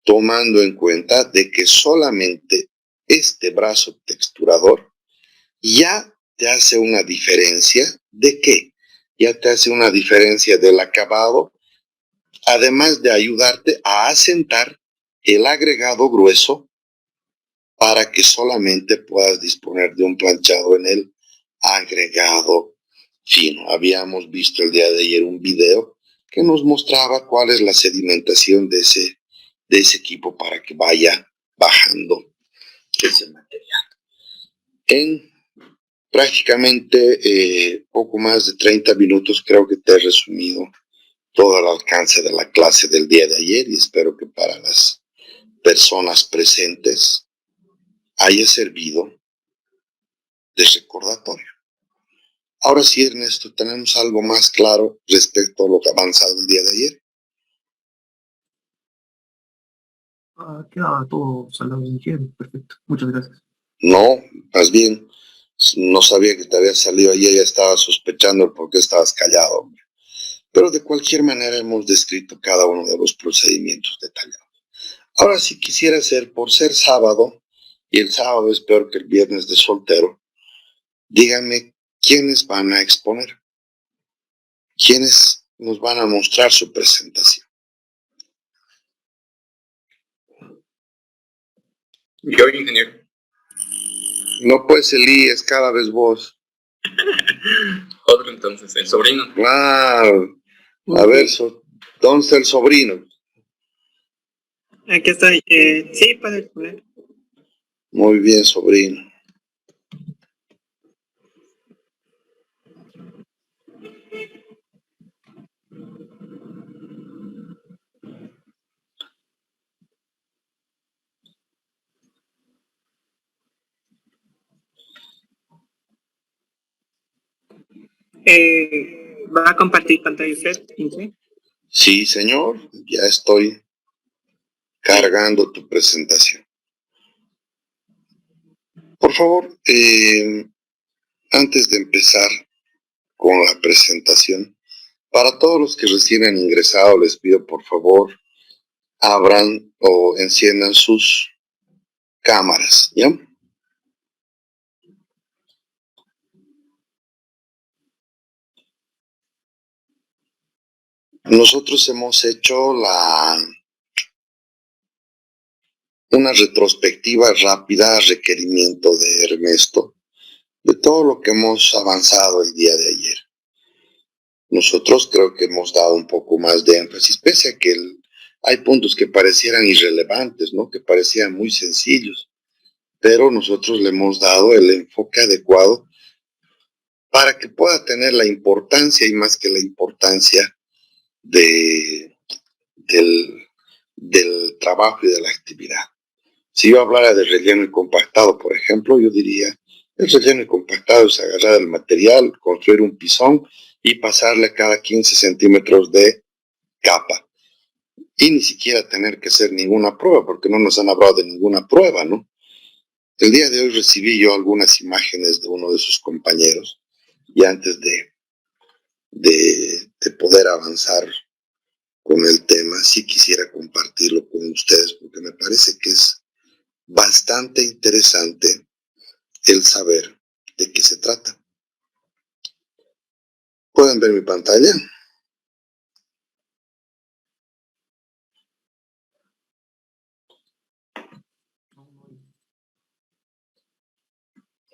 Speaker 2: tomando en cuenta de que solamente este brazo texturador ya te hace una diferencia. ¿De qué? Ya te hace una diferencia del acabado, además de ayudarte a asentar el agregado grueso para que solamente puedas disponer de un planchado en el agregado fino. Habíamos visto el día de ayer un video que nos mostraba cuál es la sedimentación de ese equipo para que vaya bajando ese material. En prácticamente poco más de 30 minutos creo que te he resumido todo el alcance de la clase del día de ayer y espero que para las personas presentes haya servido de recordatorio. Ahora sí, Ernesto, tenemos algo más claro respecto a lo que ha avanzado el día de ayer.
Speaker 1: Queda todo saldado bien, perfecto. Muchas gracias.
Speaker 2: No, más bien, no sabía que te había salido ayer, ya estaba sospechando el por qué estabas callado, hombre. Pero de cualquier manera hemos descrito cada uno de los procedimientos detallados. Ahora sí quisiera hacer, por ser sábado, y el sábado es peor que el viernes de soltero, díganme quiénes van a exponer, quiénes nos van a mostrar su presentación.
Speaker 3: Yo, ingeniero.
Speaker 2: No pues Elí, es cada vez vos.
Speaker 3: Otro entonces, el sobrino.
Speaker 2: Claro. A ver, ¿dónde está el sobrino?
Speaker 4: Aquí estoy. Sí, puedes poner.
Speaker 2: Muy bien, sobrino.
Speaker 4: ¿Va a compartir pantalla usted, Ingrid?
Speaker 2: Sí, señor, ya estoy cargando tu presentación. Por favor, antes de empezar con la presentación, para todos los que recién han ingresado, les pido por favor, abran o enciendan sus cámaras, ¿ya? Nosotros hemos hecho una retrospectiva rápida a requerimiento de Ernesto de todo lo que hemos avanzado el día de ayer. Nosotros creo que hemos dado un poco más de énfasis, pese a que hay puntos que parecieran irrelevantes, ¿no? Que parecían muy sencillos, pero nosotros le hemos dado el enfoque adecuado para que pueda tener la importancia y más que la importancia del trabajo y de la actividad. Si yo hablara de relleno y compactado, por ejemplo, yo diría, el relleno y compactado es agarrar el material, construir un pisón y pasarle cada 15 centímetros de capa. Y ni siquiera tener que hacer ninguna prueba, porque no nos han hablado de ninguna prueba, ¿no? El día de hoy recibí yo algunas imágenes de uno de sus compañeros y antes de poder avanzar con el tema, sí quisiera compartirlo con ustedes porque me parece que es bastante interesante el saber de qué se trata. ¿Pueden ver mi pantalla?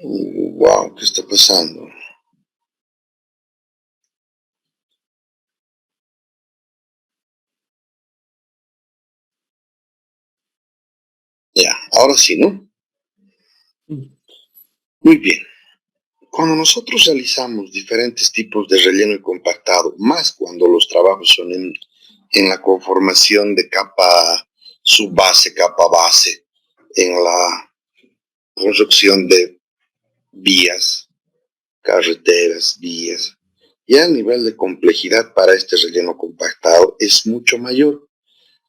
Speaker 2: Wow, ¿qué está pasando? Ahora sí, ¿no? Muy bien. Cuando nosotros realizamos diferentes tipos de relleno y compactado, más cuando los trabajos son en la conformación de capa subbase, capa base, en la construcción de vías, carreteras, vías, ya el nivel de complejidad para este relleno compactado es mucho mayor.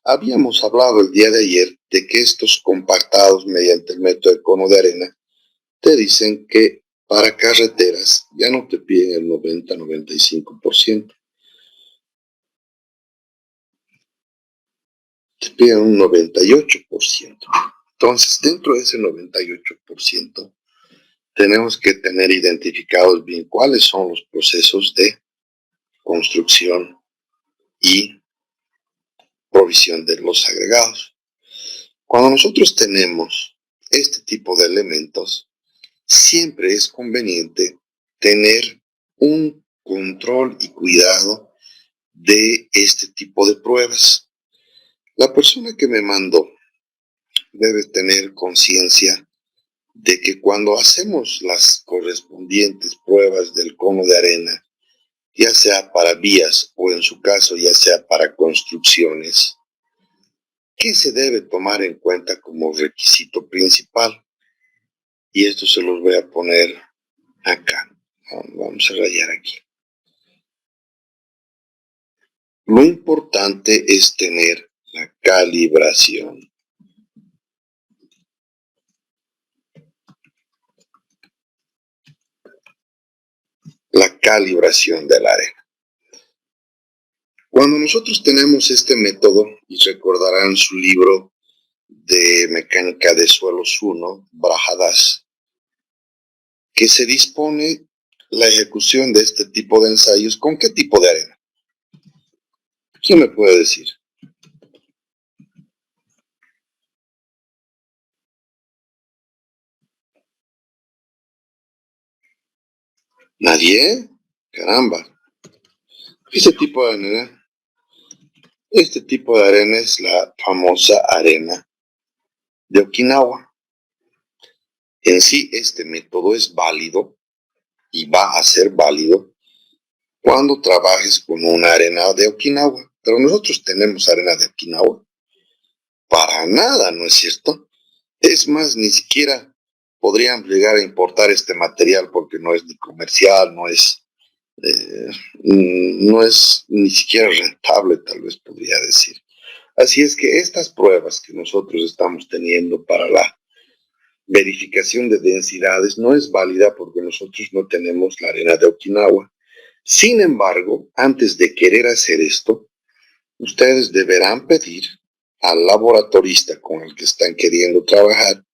Speaker 2: Habíamos hablado el día de ayer de que estos compactados mediante el método de cono de arena te dicen que para carreteras ya no te piden el 90-95%, te piden un 98%. Entonces, dentro de ese 98%, tenemos que tener identificados bien cuáles son los procesos de construcción y provisión de los agregados. Cuando nosotros tenemos este tipo de elementos, siempre es conveniente tener un control y cuidado de este tipo de pruebas. La persona que me mandó debe tener conciencia de que cuando hacemos las correspondientes pruebas del cono de arena, ya sea para vías o en su caso ya sea para construcciones, ¿qué se debe tomar en cuenta como requisito principal? Y esto se los voy a poner acá. Vamos a rayar aquí. Lo importante es tener la calibración. La calibración de la arena. Cuando nosotros tenemos este método, y recordarán su libro de Mecánica de Suelos 1, Brajadas, que se dispone la ejecución de este tipo de ensayos, ¿con qué tipo de arena? ¿Quién me puede decir? ¿Nadie? Caramba. Este tipo de arena, es la famosa arena de Okinawa. En sí, este método es válido y va a ser válido cuando trabajes con una arena de Okinawa. Pero nosotros tenemos arena de Okinawa. Para nada, ¿no es cierto? Es más, ni siquiera podrían llegar a importar este material porque no es ni comercial, no es ni siquiera rentable, tal vez podría decir. Así es que estas pruebas que nosotros estamos teniendo para la verificación de densidades no es válida porque nosotros no tenemos la arena de Okinawa. Sin embargo, antes de querer hacer esto, ustedes deberán pedir al laboratorista con el que están queriendo trabajar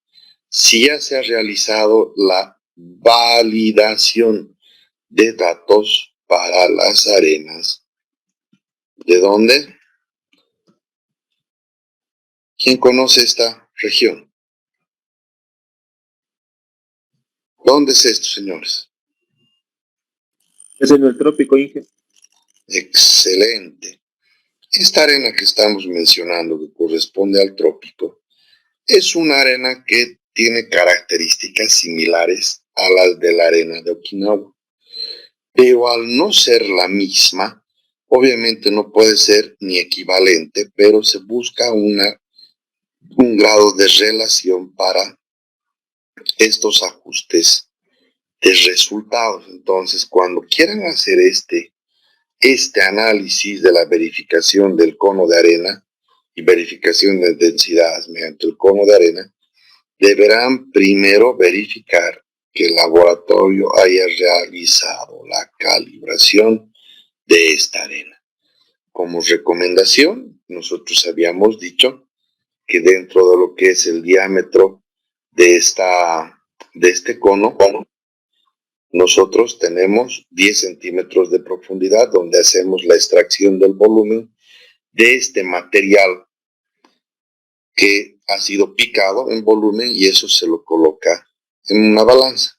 Speaker 2: si ya se ha realizado la validación de datos para las arenas. ¿De dónde? ¿Quién conoce esta región? ¿Dónde es esto, señores?
Speaker 1: Es en el trópico, Inge.
Speaker 2: Excelente. Esta arena que estamos mencionando, que corresponde al trópico, es una arena que tiene características similares a las de la arena de Okinawa. Pero al no ser la misma, obviamente no puede ser ni equivalente, pero se busca un grado de relación para estos ajustes de resultados. Entonces, cuando quieran hacer este análisis de la verificación del cono de arena y verificación de densidades mediante el cono de arena, deberán primero verificar que el laboratorio haya realizado la calibración de esta arena. Como recomendación, nosotros habíamos dicho que dentro de lo que es el diámetro de este cono, nosotros tenemos 10 centímetros de profundidad donde hacemos la extracción del volumen de este material que ha sido picado en volumen y eso se lo coloca en una balanza.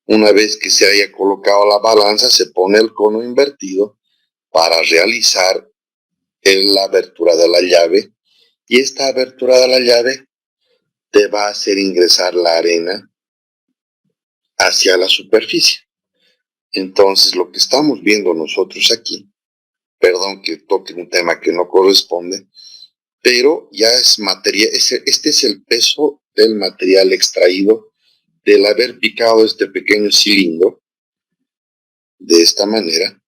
Speaker 2: Una vez que se haya colocado la balanza, se pone el cono invertido para realizar la abertura de la llave y esta abertura de la llave te va a hacer ingresar la arena hacia la superficie. Entonces, lo que estamos viendo nosotros aquí, perdón que toque un tema que no corresponde, pero ya es material, este es el peso del material extraído del haber picado este pequeño cilindro de esta manera,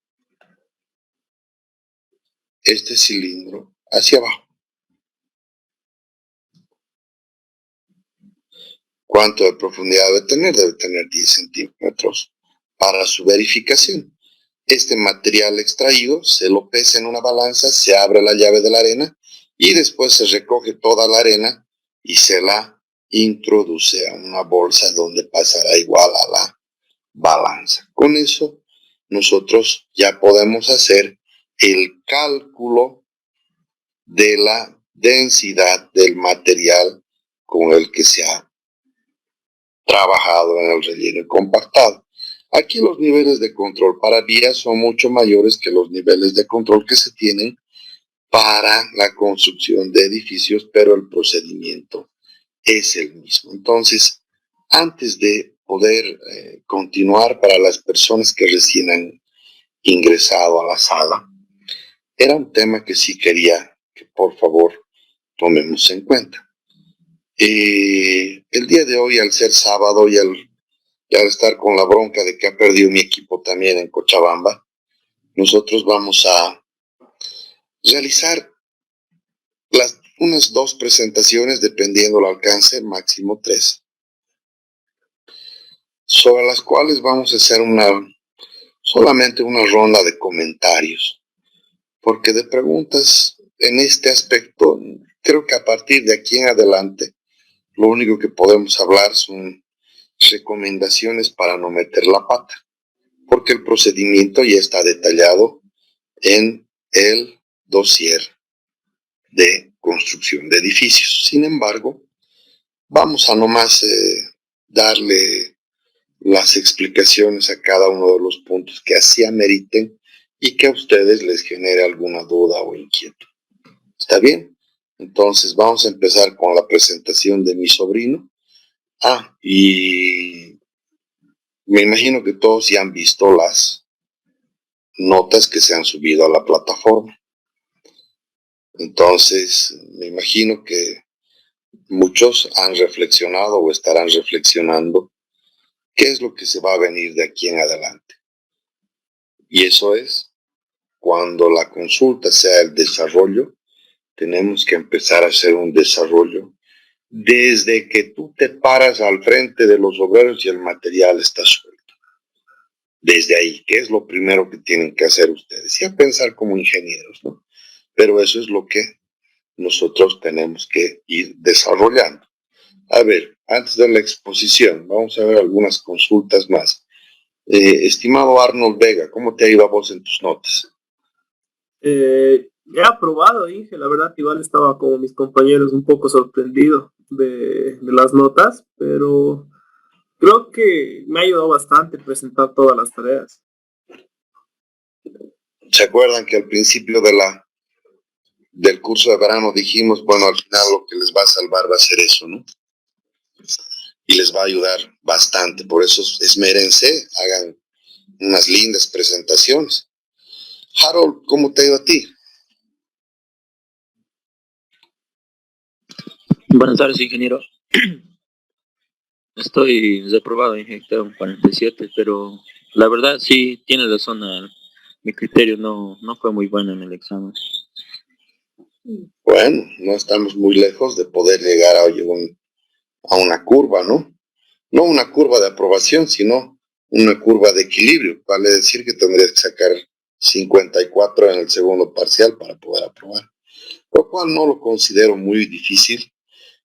Speaker 2: este cilindro hacia abajo. ¿Cuánto de profundidad debe tener? Debe tener 10 centímetros para su verificación. Este material extraído se lo pesa en una balanza, se abre la llave de la arena y después se recoge toda la arena y se la introduce a una bolsa donde pasará igual a la balanza. Con eso nosotros ya podemos hacer el cálculo de la densidad del material con el que se ha trabajado en el relleno y compactado. Aquí los niveles de control para vías son mucho mayores que los niveles de control que se tienen para la construcción de edificios, pero el procedimiento es el mismo. Entonces, antes de poder continuar para las personas que recién han ingresado a la sala, era un tema que sí quería que por favor tomemos en cuenta. El día de hoy, al ser sábado y al estar con la bronca de que ha perdido mi equipo también en Cochabamba, nosotros vamos a realizar unas 2 presentaciones, dependiendo el alcance, máximo 3, sobre las cuales vamos a hacer solamente una ronda de comentarios, porque de preguntas en este aspecto, creo que a partir de aquí en adelante, lo único que podemos hablar son recomendaciones para no meter la pata, porque el procedimiento ya está detallado en el dossier de construcción de edificios. Sin embargo, vamos a nomás darle las explicaciones a cada uno de los puntos que así ameriten y que a ustedes les genere alguna duda o inquietud. ¿Está bien? Entonces vamos a empezar con la presentación de mi sobrino. Y me imagino que todos ya han visto las notas que se han subido a la plataforma. Entonces, me imagino que muchos han reflexionado o estarán reflexionando qué es lo que se va a venir de aquí en adelante. Y eso es, cuando la consulta sea el desarrollo, tenemos que empezar a hacer un desarrollo desde que tú te paras al frente de los obreros y el material está suelto. Desde ahí, ¿qué es lo primero que tienen que hacer ustedes? Y a pensar como ingenieros, ¿no? Pero eso es lo que nosotros tenemos que ir desarrollando. A ver, antes de la exposición, vamos a ver algunas consultas más. Estimado Arnold Vega, ¿cómo te ha ido a vos en tus notas?
Speaker 6: He aprobado, Inge, la verdad igual estaba como mis compañeros un poco sorprendido de las notas, pero creo que me ha ayudado bastante presentar todas las tareas.
Speaker 2: ¿Se acuerdan que al principio del curso de verano dijimos, bueno, al final lo que les va a salvar va a ser eso, ¿no? Y les va a ayudar bastante, por eso esmérense, hagan unas lindas presentaciones. Harold, ¿cómo te ha ido a ti?
Speaker 7: Buenas tardes, ingeniero. Estoy reprobado en Hectare 47, pero la verdad sí tiene razón. Mi criterio no fue muy bueno en el examen.
Speaker 2: Bueno, no estamos muy lejos de poder llegar a una curva, ¿no? No una curva de aprobación, sino una curva de equilibrio. Vale decir que tendrías que sacar 54 en el segundo parcial para poder aprobar. Lo cual no lo considero muy difícil,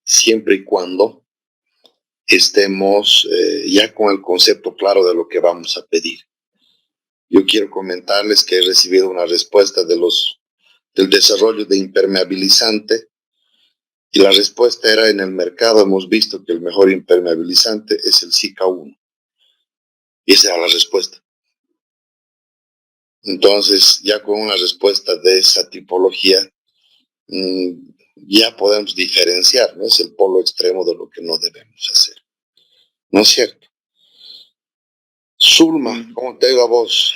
Speaker 2: siempre y cuando estemos ya con el concepto claro de lo que vamos a pedir. Yo quiero comentarles que he recibido una respuesta del desarrollo de impermeabilizante y la respuesta era: en el mercado hemos visto que el mejor impermeabilizante es el SICA 1. Y esa era la respuesta. Entonces, ya con una respuesta de esa tipología, ya podemos diferenciar, ¿no? Es el polo extremo de lo que no debemos hacer. ¿No es cierto? Zulma, ¿cómo te ha ido a vos?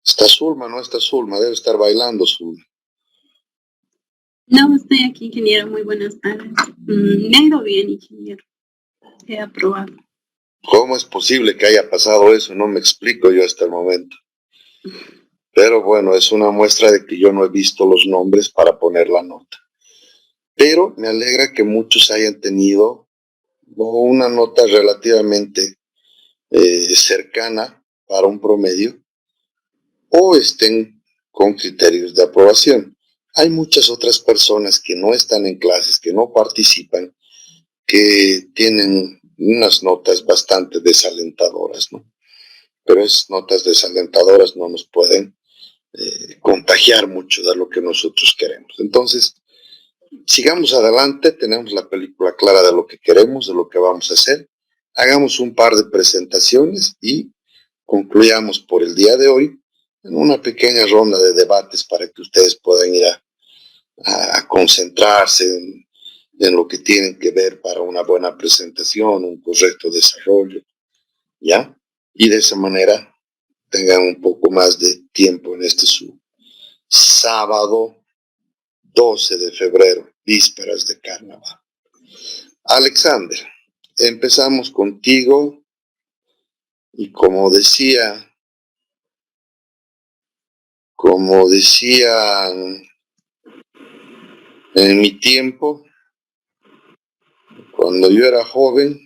Speaker 2: ¿Está Zulma? No está Zulma, debe estar bailando Zulma.
Speaker 8: No, estoy aquí, ingeniero. Muy buenas tardes. Me ha ido bien, ingeniero. He aprobado.
Speaker 2: ¿Cómo es posible que haya pasado eso? No me explico yo hasta el momento. Pero bueno, es una muestra de que yo no he visto los nombres para poner la nota. Pero me alegra que muchos hayan tenido una nota relativamente cercana para un promedio o estén con criterios de aprobación. Hay muchas otras personas que no están en clases, que no participan, que tienen unas notas bastante desalentadoras, ¿no? Pero esas notas desalentadoras no nos pueden contagiar mucho de lo que nosotros queremos. Entonces, sigamos adelante, tenemos la película clara de lo que queremos, de lo que vamos a hacer. Hagamos un par de presentaciones y concluyamos por el día de hoy en una pequeña ronda de debates para que ustedes puedan ir a concentrarse en lo que tienen que ver para una buena presentación, un correcto desarrollo, ¿ya? Y de esa manera tengan un poco más de tiempo en este su sábado 12 de febrero, vísperas de carnaval. Alexander, empezamos contigo y como decían en mi tiempo, cuando yo era joven,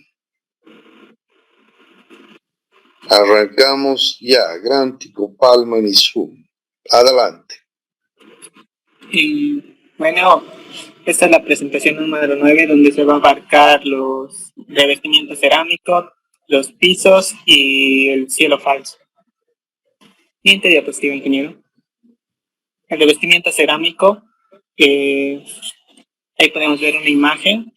Speaker 2: arrancamos ya, Grántico, Palman y Zoom. Adelante.
Speaker 4: Y bueno, esta es la presentación número 9, donde se va a abarcar los revestimientos cerámicos, los pisos y el cielo falso. Siguiente diapositiva, ingeniero. El revestimiento cerámico, ahí podemos ver una imagen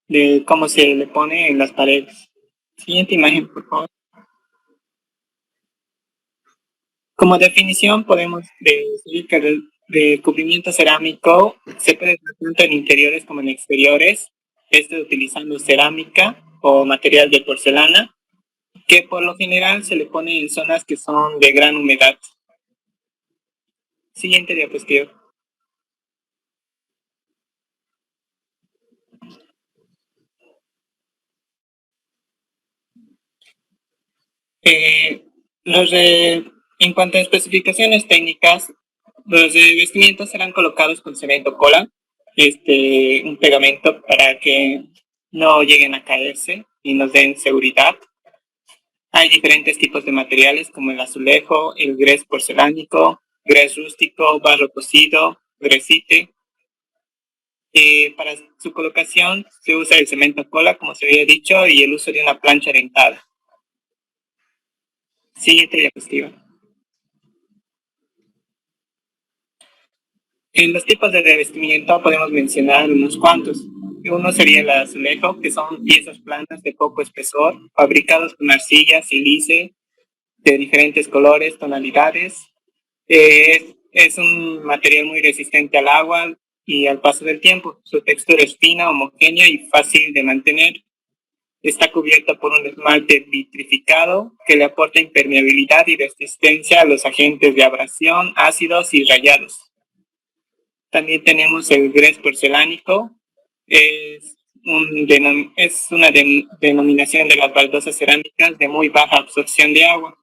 Speaker 4: de cómo se le pone en las paredes. Siguiente imagen, por favor. Como definición podemos decir que el recubrimiento cerámico se puede hacer tanto en interiores como en exteriores, esto utilizando cerámica o material de porcelana, que por lo general se le pone en zonas que son de gran humedad. Siguiente diapositiva. En cuanto a especificaciones técnicas, los revestimientos serán colocados con cemento cola, un pegamento para que no lleguen a caerse y nos den seguridad. Hay diferentes tipos de materiales como el azulejo, el grés porcelánico, grés rústico, barro cocido, gresite. Para su colocación se usa el cemento cola, como se había dicho, y el uso de una plancha dentada. Siguiente diapositiva. En los tipos de revestimiento podemos mencionar unos cuantos. Uno sería el azulejo, que son piezas planas de poco espesor, fabricados con arcilla, sílice, de diferentes colores, tonalidades. Es un material muy resistente al agua y al paso del tiempo. Su textura es fina, homogénea y fácil de mantener. Está cubierta por un esmalte vitrificado que le aporta impermeabilidad y resistencia a los agentes de abrasión, ácidos y rayados. También tenemos el grés porcelánico. Es una denominación de las baldosas cerámicas de muy baja absorción de agua.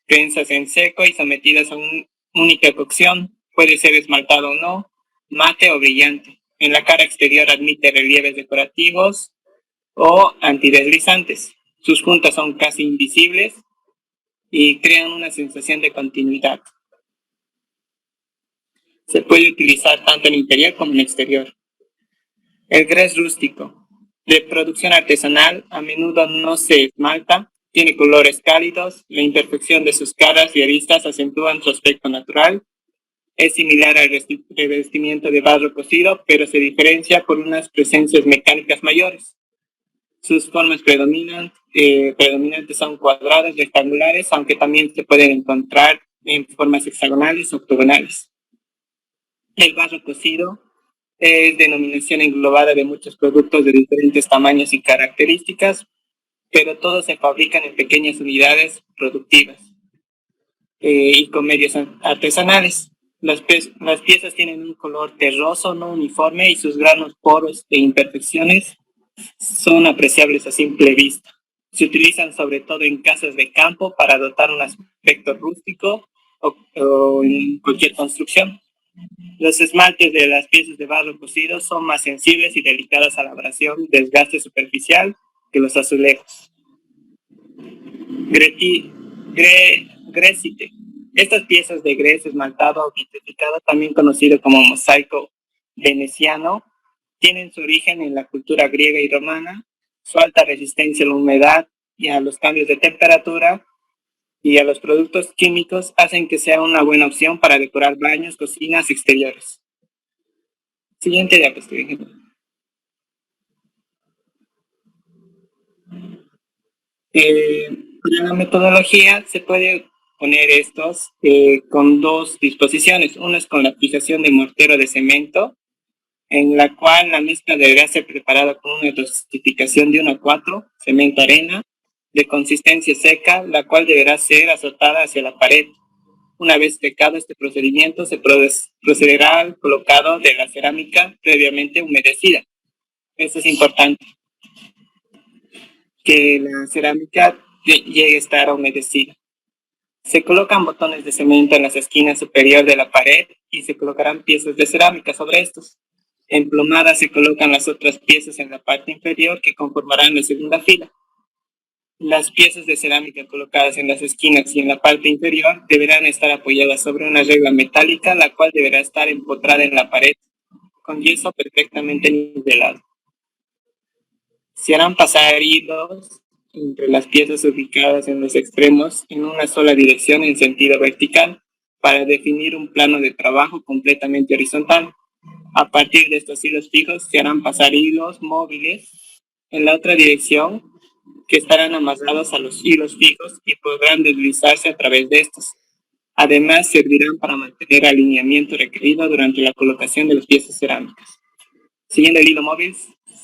Speaker 4: Prensas en seco y sometidas a una única cocción. Puede ser esmaltado o no, mate o brillante. En la cara exterior admite relieves decorativos o antideslizantes. Sus puntas son casi invisibles y crean una sensación de continuidad. Se puede utilizar tanto en interior como en exterior. El grés rústico, de producción artesanal, a menudo no se esmalta, tiene colores cálidos, la imperfección de sus caras y aristas acentúan su aspecto natural. Es similar al revestimiento de barro cocido, pero se diferencia por unas presencias mecánicas mayores. Sus formas predominantes son cuadradas, rectangulares, aunque también se pueden encontrar en formas hexagonales o octogonales. El barro cocido es denominación englobada de muchos productos de diferentes tamaños y características, pero todos se fabrican en pequeñas unidades productivas y con medios artesanales. Las piezas tienen un color terroso, no uniforme, y sus granos, poros e imperfecciones son apreciables a simple vista. Se utilizan sobre todo en casas de campo para dotar un aspecto rústico o en cualquier construcción. Los esmaltes de las piezas de barro cocido son más sensibles y delicadas a la abrasión y desgaste superficial que los azulejos. Gresite. Estas piezas de gres esmaltado o vitrificado, también conocido como mosaico veneciano, tienen su origen en la cultura griega y romana. Su alta resistencia a la humedad y a los cambios de temperatura y a los productos químicos hacen que sea una buena opción para decorar baños, cocinas exteriores. Siguiente diapositiva. Para la metodología se puede poner estos con dos disposiciones. Una es con la fijación de mortero de cemento, en la cual la mezcla deberá ser preparada con una dosificación de 1:4, cemento arena, de consistencia seca, la cual deberá ser azotada hacia la pared. Una vez secado este procedimiento, se procederá al colocado de la cerámica previamente humedecida. Esto es importante, que la cerámica llegue a estar humedecida. Se colocan botones de cemento en las esquinas superior de la pared y se colocarán piezas de cerámica sobre estos. En plomada se colocan las otras piezas en la parte inferior que conformarán la segunda fila. Las piezas de cerámica colocadas en las esquinas y en la parte inferior deberán estar apoyadas sobre una regla metálica, la cual deberá estar empotrada en la pared, con yeso perfectamente nivelado. Se harán pasar hilos entre las piezas ubicadas en los extremos en una sola dirección en sentido vertical para definir un plano de trabajo completamente horizontal. A partir de estos hilos fijos se harán pasar hilos móviles en la otra dirección que estarán amarrados a los hilos fijos y podrán deslizarse a través de estos. Además, servirán para mantener el alineamiento requerido durante la colocación de las piezas cerámicas. Siguiendo el hilo móvil,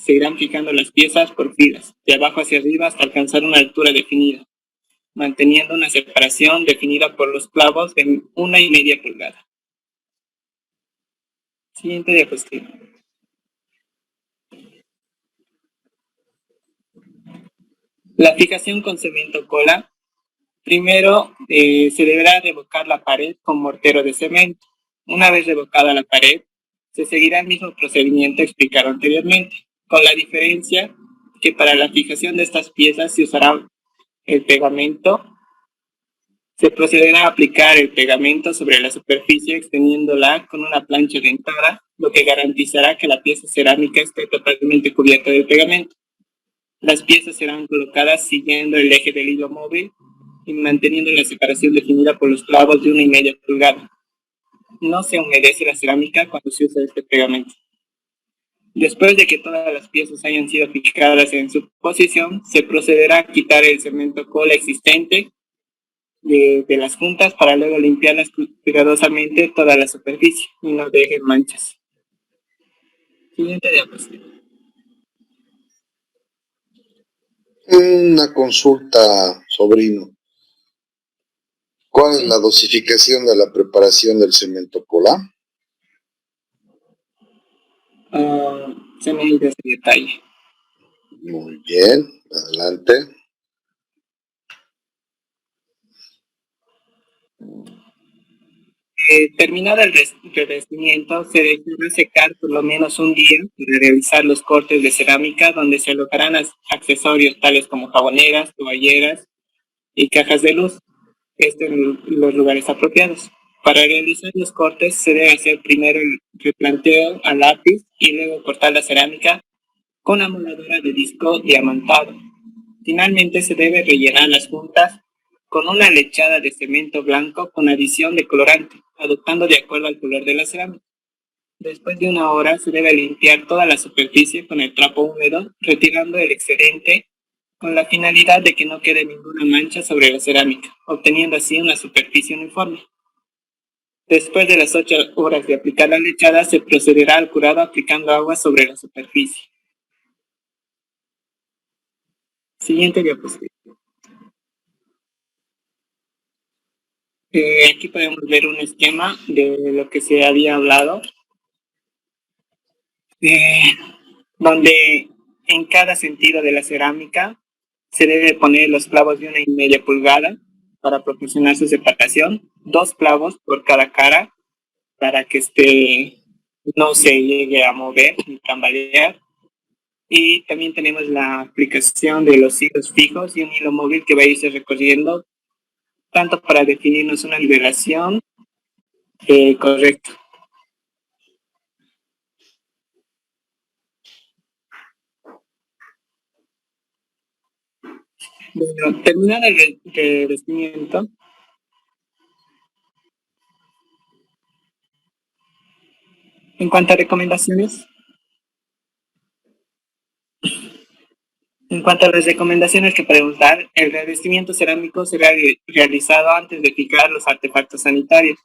Speaker 4: se irán fijando las piezas por filas, de abajo hacia arriba hasta alcanzar una altura definida, manteniendo una separación definida por los clavos de 1,5 pulgadas. Siguiente diapositiva. La fijación con cemento cola. Primero se deberá revocar la pared con mortero de cemento. Una vez revocada la pared, se seguirá el mismo procedimiento explicado anteriormente, con la diferencia que para la fijación de estas piezas se usará el pegamento. Se procederá a aplicar el pegamento sobre la superficie extendiéndola con una plancha dentada, lo que garantizará que la pieza cerámica esté totalmente cubierta del pegamento. Las piezas serán colocadas siguiendo el eje del hilo móvil y manteniendo la separación definida por los clavos de 1,5 pulgadas. No se humedece la cerámica cuando se usa este pegamento. Después de que todas las piezas hayan sido fijadas en su posición, se procederá a quitar el cemento cola existente de las juntas para luego limpiarlas cuidadosamente toda la superficie y no dejen manchas. Siguiente diapositiva.
Speaker 2: Una consulta, sobrino. ¿Cuál es la dosificación de la preparación del cemento cola?
Speaker 4: Se me dice ese detalle.
Speaker 2: Muy bien, adelante.
Speaker 4: Terminado el revestimiento, se dejará secar por lo menos un día para realizar los cortes de cerámica, donde se alocarán accesorios tales como jaboneras, toalleras y cajas de luz, en los lugares apropiados. Para realizar los cortes se debe hacer primero el replanteo a lápiz y luego cortar la cerámica con amoladora de disco diamantado. Finalmente se debe rellenar las juntas con una lechada de cemento blanco con adición de colorante, adoptando de acuerdo al color de la cerámica. Después de 1 hora se debe limpiar toda la superficie con el trapo húmedo, retirando el excedente con la finalidad de que no quede ninguna mancha sobre la cerámica, obteniendo así una superficie uniforme. Después de las 8 horas de aplicar la lechada, se procederá al curado aplicando agua sobre la superficie. Siguiente diapositiva. Aquí podemos ver un esquema de lo que se había hablado, donde en cada sentido de la cerámica se debe poner los clavos de 1,5 pulgadas para proporcionar su separación, 2 clavos por cada cara para que no se llegue a mover ni tambalear. Y también tenemos la aplicación de los hilos fijos y un hilo móvil que va a irse recorriendo, tanto para definirnos una nivelación correcta. Bueno, terminado el revestimiento, en cuanto a recomendaciones, las recomendaciones que podemos dar, el revestimiento cerámico será realizado antes de fijar los artefactos sanitarios.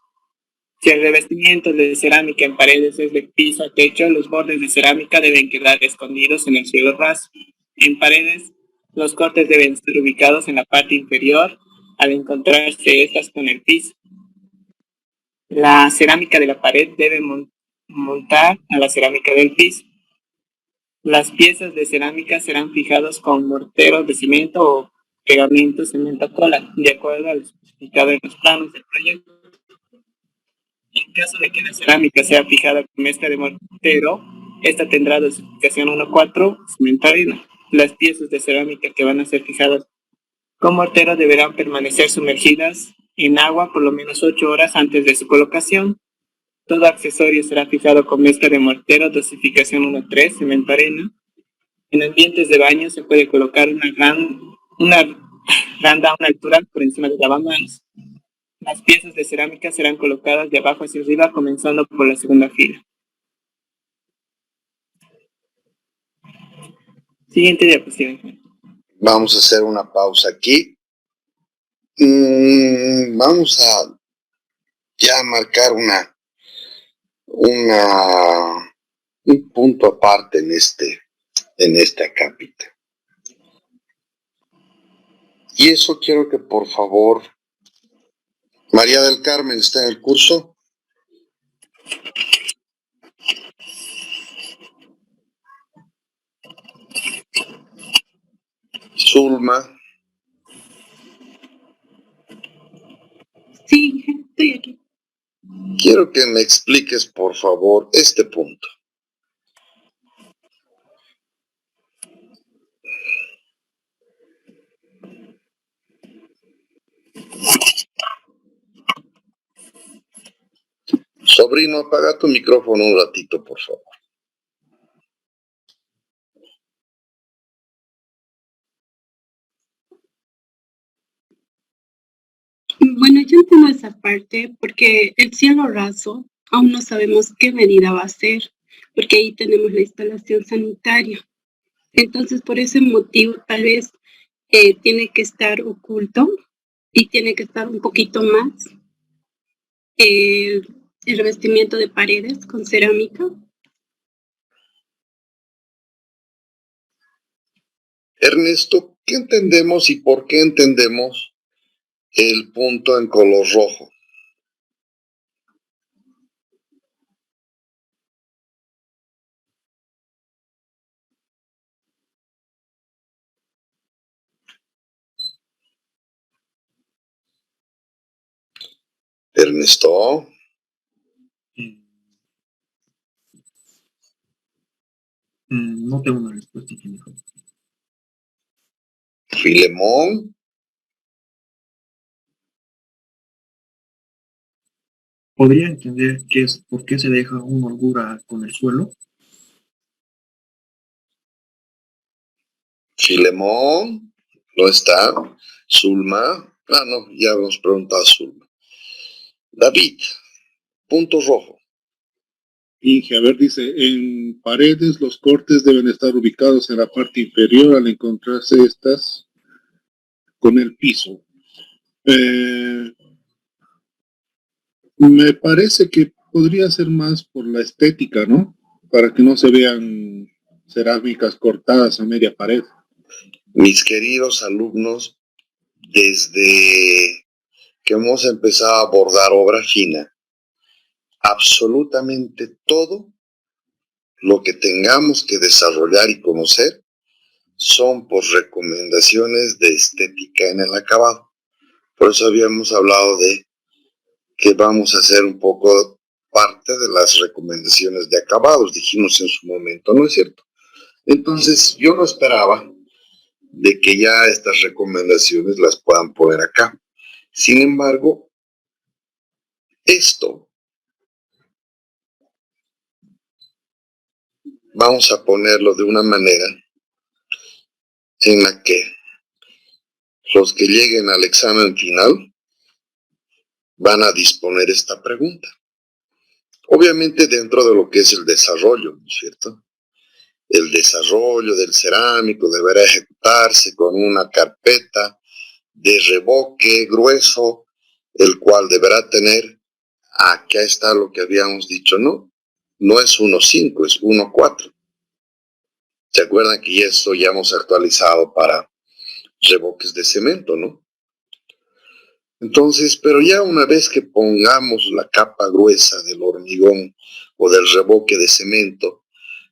Speaker 4: Si el revestimiento de cerámica en paredes es de piso a techo, los bordes de cerámica deben quedar escondidos en el suelo raso. En paredes, los cortes deben ser ubicados en la parte inferior al encontrarse estas con el piso. La cerámica de la pared debe montar a la cerámica del piso. Las piezas de cerámica serán fijadas con morteros de cemento o pegamento cemento cola, de acuerdo al especificado en los planos del proyecto. En caso de que la cerámica sea fijada con mezcla de mortero, esta tendrá dosificación 1,4 cemento arena. Las piezas de cerámica que van a ser fijadas con mortero deberán permanecer sumergidas en agua por lo menos 8 horas antes de su colocación. Todo accesorio será fijado con mezcla de mortero, dosificación 1,3 cemento arena. En ambientes de baño se puede colocar una randa a una altura por encima del lavamanos. Las piezas de cerámica serán colocadas de abajo hacia arriba, comenzando por la segunda fila. Siguiente diapositiva.
Speaker 2: Vamos a hacer una pausa aquí. Vamos a ya marcar un punto aparte en esta cápita. Y eso quiero que por favor, María del Carmen está en el curso. Zulma.
Speaker 8: Sí, estoy aquí.
Speaker 2: Quiero que me expliques, por favor, este punto. Sobrino, apaga tu micrófono un ratito, por favor.
Speaker 8: Bueno, yo entiendo esa parte porque el cielo raso aún no sabemos qué medida va a ser, porque ahí tenemos la instalación sanitaria. Entonces, por ese motivo, tal vez tiene que estar oculto y tiene que estar un poquito más el revestimiento de paredes con cerámica.
Speaker 2: Ernesto, ¿qué entendemos y por qué entendemos el punto en color rojo? Ernesto.
Speaker 1: No tengo una respuesta, ingeniero.
Speaker 2: Filemón.
Speaker 1: ¿Podría entender por qué se deja una holgura con el suelo?
Speaker 2: Filemón. No está. Zulma. No, ya hemos preguntado a Zulma. David. Punto rojo.
Speaker 9: Inge, a ver, dice, en paredes los cortes deben estar ubicados en la parte inferior al encontrarse estas con el piso. Me parece que podría ser más por la estética, ¿no? Para que no se vean cerámicas cortadas a media pared.
Speaker 2: Mis queridos alumnos, desde que hemos empezado a abordar obra fina, absolutamente todo lo que tengamos que desarrollar y conocer son por recomendaciones de estética en el acabado. Por eso habíamos hablado de que vamos a hacer un poco parte de las recomendaciones de acabados, dijimos en su momento, ¿no es cierto? Entonces yo no esperaba de que ya estas recomendaciones las puedan poner acá. Sin embargo, esto vamos a ponerlo de una manera en la que los que lleguen al examen final van a disponer esta pregunta. Obviamente dentro de lo que es el desarrollo, ¿no es cierto? El desarrollo del cerámico deberá ejecutarse con una carpeta de revoque grueso, el cual deberá tener, acá está lo que habíamos dicho, no es 1.5, es 1.4. ¿Se acuerdan que esto ya hemos actualizado para revoques de cemento, no? Entonces, pero ya una vez que pongamos la capa gruesa del hormigón o del revoque de cemento,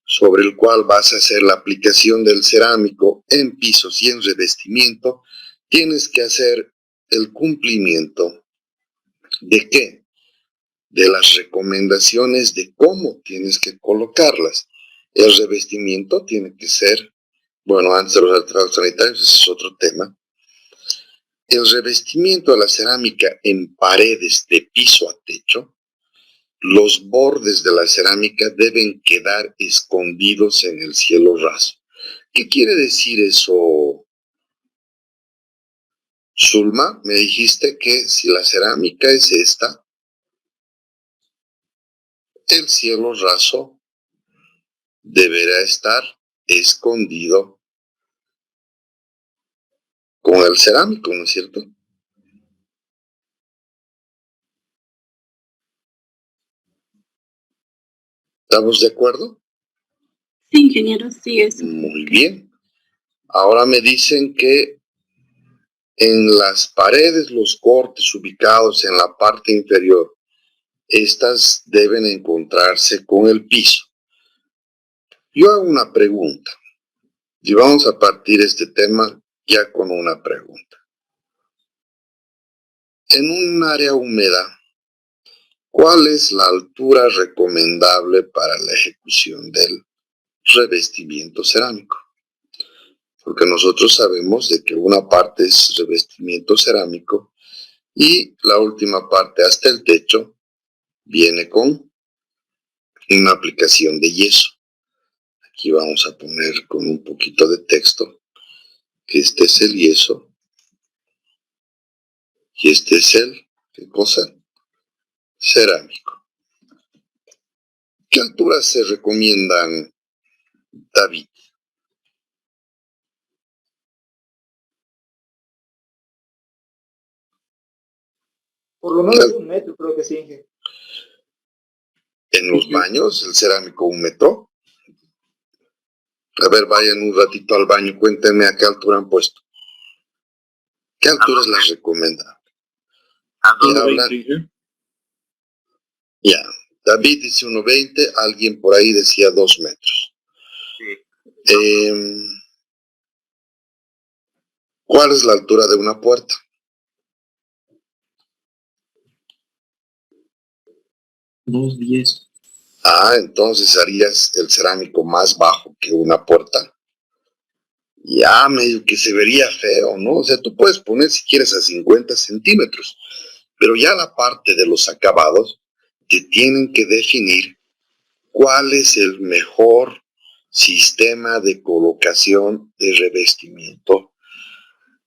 Speaker 2: sobre el cual vas a hacer la aplicación del cerámico en pisos y en revestimiento, tienes que hacer el cumplimiento ¿de qué? De las recomendaciones de cómo tienes que colocarlas. El revestimiento tiene que ser, bueno, antes de los altrados sanitarios, ese es otro tema. El revestimiento de la cerámica en paredes de piso a techo, los bordes de la cerámica deben quedar escondidos en el cielo raso. ¿Qué quiere decir eso, Zulma? Me dijiste que si la cerámica es esta, el cielo raso deberá estar escondido con el cerámico, ¿no es cierto? ¿Estamos de acuerdo?
Speaker 8: Sí, ingeniero, sí, eso.
Speaker 2: Muy bien. Ahora me dicen que en las paredes, los cortes ubicados en la parte inferior, estas deben encontrarse con el piso. Yo hago una pregunta y vamos a partir este tema ya con una pregunta. En un área húmeda, ¿cuál es la altura recomendable para la ejecución del revestimiento cerámico? Porque nosotros sabemos de que una parte es revestimiento cerámico y la última parte hasta el techo viene con una aplicación de yeso. Aquí vamos a poner con un poquito de texto que este es el yeso y este es el, ¿qué cosa? Cerámico. ¿Qué alturas se recomiendan, David?
Speaker 10: Por lo menos 1 metro, creo que sí, Inge.
Speaker 2: En los baños, el cerámico 1 metro. A ver, vayan un ratito al baño, cuéntenme a qué altura han puesto. ¿Qué alturas las recomiendan? Ya, David dice 1.20, alguien por ahí decía 2 metros. ¿Cuál es la altura de una puerta?
Speaker 1: 2.10.
Speaker 2: Ah, entonces harías el cerámico más bajo que una puerta. Ya medio que se vería feo, ¿no? O sea, tú puedes poner si quieres a 50 centímetros, pero ya la parte de los acabados te tienen que definir cuál es el mejor sistema de colocación de revestimiento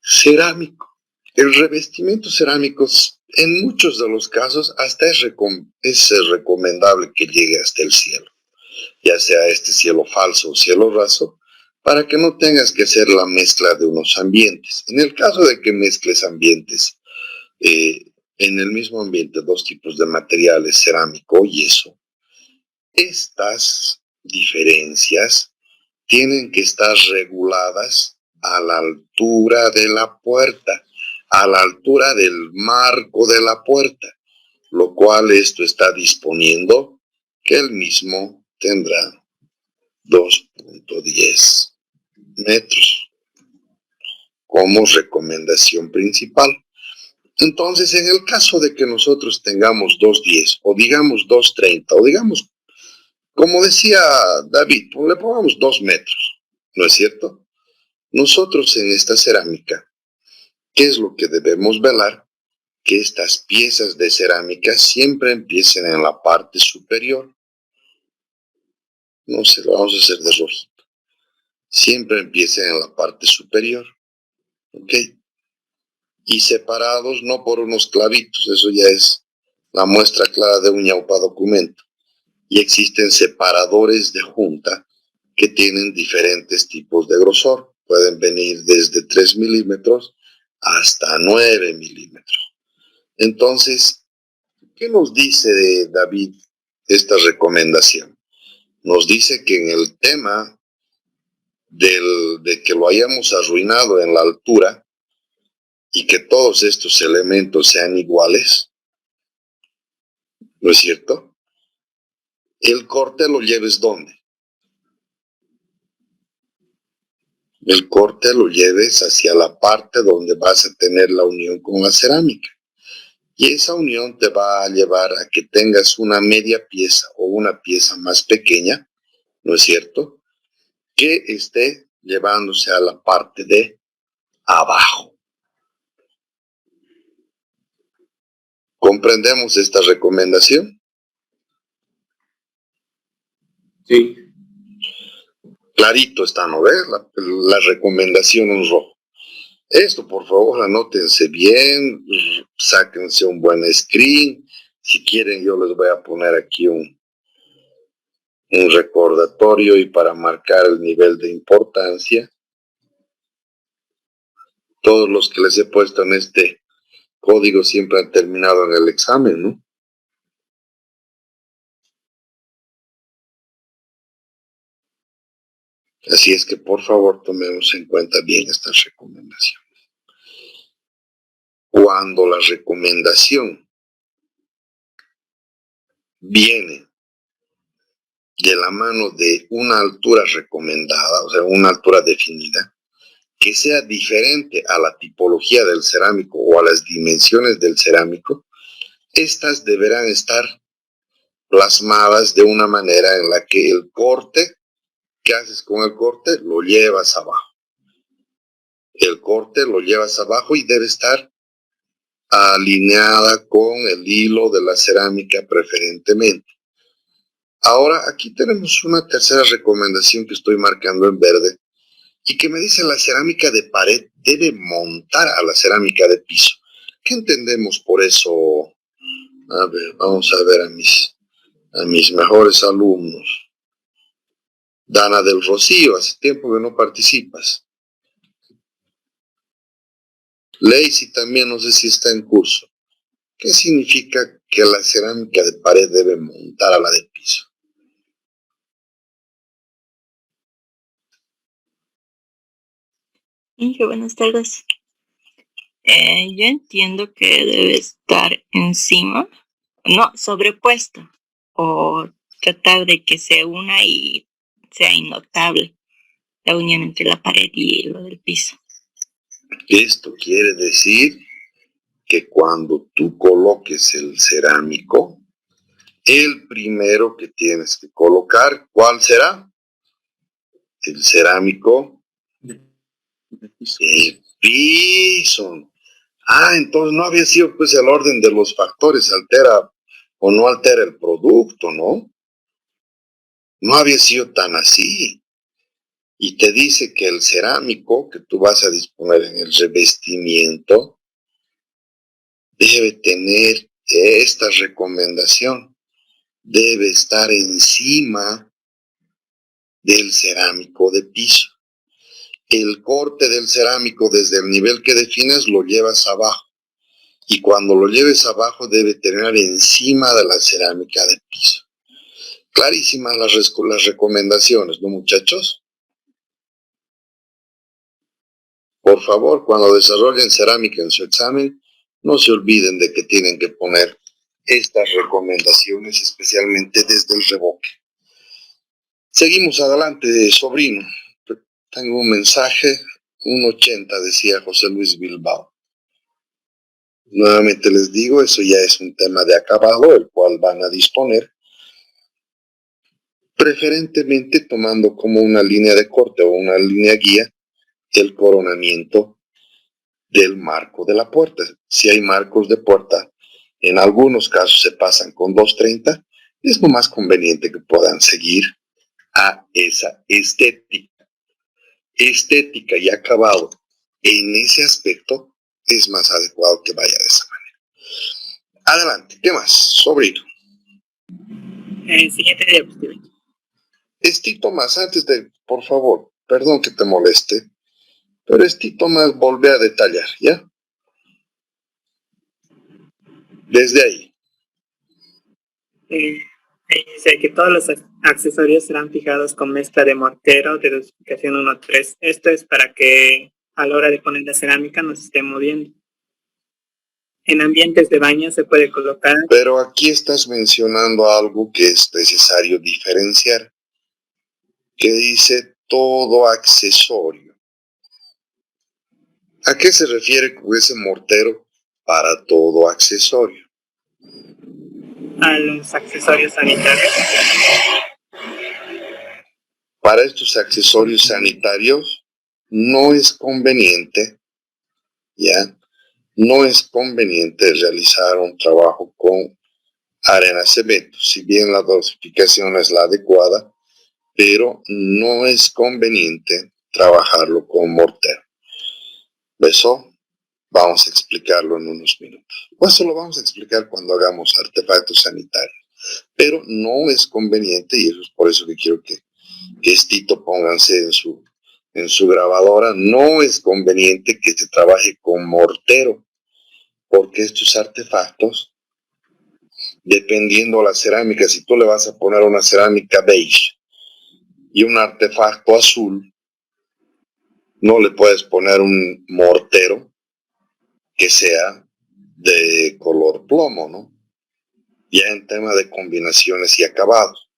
Speaker 2: cerámico. El revestimiento cerámico En muchos de los casos hasta es recomendable que llegue hasta el cielo, ya sea este cielo falso o cielo raso, para que no tengas que hacer la mezcla de unos ambientes. En el caso de que mezcles ambientes, en el mismo ambiente, dos tipos de materiales, cerámico y yeso, estas diferencias tienen que estar reguladas a la altura de la puerta, a la altura del marco de la puerta, lo cual esto está disponiendo que el mismo tendrá 2.10 metros como recomendación principal. Entonces, en el caso de que nosotros tengamos 2.10 o digamos 2.30 o digamos, como decía David, le pongamos 2 metros, ¿no es cierto? Nosotros en esta cerámica, ¿qué es lo que debemos velar? Que estas piezas de cerámica siempre empiecen en la parte superior. No sé, lo vamos a hacer de rojito. Siempre empiecen en la parte superior, ¿ok? Y separados no por unos clavitos, eso ya es la muestra clara de un ñaupa documento. Y existen separadores de junta que tienen diferentes tipos de grosor. Pueden venir desde 3 milímetros hasta 9 milímetros. Entonces, ¿qué nos dice David esta recomendación? Nos dice que en el tema de que lo hayamos arruinado en la altura y que todos estos elementos sean iguales, ¿no es cierto? El corte lo lleves ¿dónde? El corte lo lleves hacia la parte donde vas a tener la unión con la cerámica. Y esa unión te va a llevar a que tengas una media pieza o una pieza más pequeña, ¿no es cierto?, que esté llevándose a la parte de abajo. ¿Comprendemos esta recomendación?
Speaker 3: Sí.
Speaker 2: Clarito está, ¿no ves? La recomendación en rojo. Esto, por favor, anótense bien, sáquense un buen screen. Si quieren, yo les voy a poner aquí un recordatorio y para marcar el nivel de importancia. Todos los que les he puesto en este código siempre han terminado en el examen, ¿no? Así es que, por favor, tomemos en cuenta bien estas recomendaciones. Cuando la recomendación viene de la mano de una altura recomendada, o sea, una altura definida, que sea diferente a la tipología del cerámico o a las dimensiones del cerámico, estas deberán estar plasmadas de una manera en la que el corte, ¿qué haces con el corte? Lo llevas abajo. El corte lo llevas abajo y debe estar alineada con el hilo de la cerámica preferentemente. Ahora, aquí tenemos una tercera recomendación que estoy marcando en verde y que me dice la cerámica de pared debe montar a la cerámica de piso. ¿Qué entendemos por eso? A ver, vamos a ver a mis mejores alumnos. Dana del Rocío, hace tiempo que no participas. Lacey también, no sé si está en curso. ¿Qué significa que la cerámica de pared debe montar a la de piso?
Speaker 11: Inge, buenas tardes. Yo entiendo que debe estar encima, no, sobrepuesta, o tratar de que se una y sea innotable la unión entre la pared y lo del piso.
Speaker 2: Esto quiere decir que cuando tú coloques el cerámico, el primero que tienes que colocar, ¿cuál será? El cerámico de piso. Entonces no había sido pues el orden de los factores, altera o no altera el producto, ¿no? No había sido tan así. Y te dice que el cerámico que tú vas a disponer en el revestimiento debe tener esta recomendación. Debe estar encima del cerámico de piso. El corte del cerámico desde el nivel que defines lo llevas abajo. Y cuando lo lleves abajo debe tener encima de la cerámica de piso. Clarísimas las recomendaciones, ¿no, muchachos? Por favor, cuando desarrollen cerámica en su examen, no se olviden de que tienen que poner estas recomendaciones, especialmente desde el revoque. Seguimos adelante, sobrino. Tengo un mensaje, 1.80, decía José Luis Bilbao. Nuevamente les digo, eso ya es un tema de acabado, el cual van a disponer, preferentemente tomando como una línea de corte o una línea guía el coronamiento del marco de la puerta. Si hay marcos de puerta, en algunos casos se pasan con 2.30, es lo más conveniente que puedan seguir a esa estética. Estética y acabado en ese aspecto es más adecuado que vaya de esa manera. Adelante, ¿qué más, sobrino?
Speaker 4: Siguiente diapositiva.
Speaker 2: Estito más, antes de, por favor, perdón que te moleste, pero Estito más, volvé a detallar, ¿ya? Desde ahí.
Speaker 4: Dice que todos los accesorios serán fijados con mezcla de mortero de dosificación 1.3. Esto es para que a la hora de poner la cerámica no se esté moviendo. En ambientes de baño se puede colocar...
Speaker 2: Pero aquí estás mencionando algo que es necesario diferenciar, que dice todo accesorio. ¿A qué se refiere con ese mortero para todo accesorio?
Speaker 4: A los accesorios sanitarios.
Speaker 2: Para estos accesorios sanitarios no es conveniente, ¿ya? No es conveniente realizar un trabajo con arena cemento, si bien la dosificación es la adecuada, pero no es conveniente trabajarlo con mortero. ¿Eso? Vamos a explicarlo en unos minutos. O eso lo vamos a explicar cuando hagamos artefactos sanitarios. Pero no es conveniente, y eso es por eso que quiero que Estito pónganse en su grabadora, no es conveniente que se trabaje con mortero, porque estos artefactos, dependiendo de la cerámica, si tú le vas a poner una cerámica beige y un artefacto azul, no le puedes poner un mortero que sea de color plomo, ¿no? Ya en tema de combinaciones y acabados.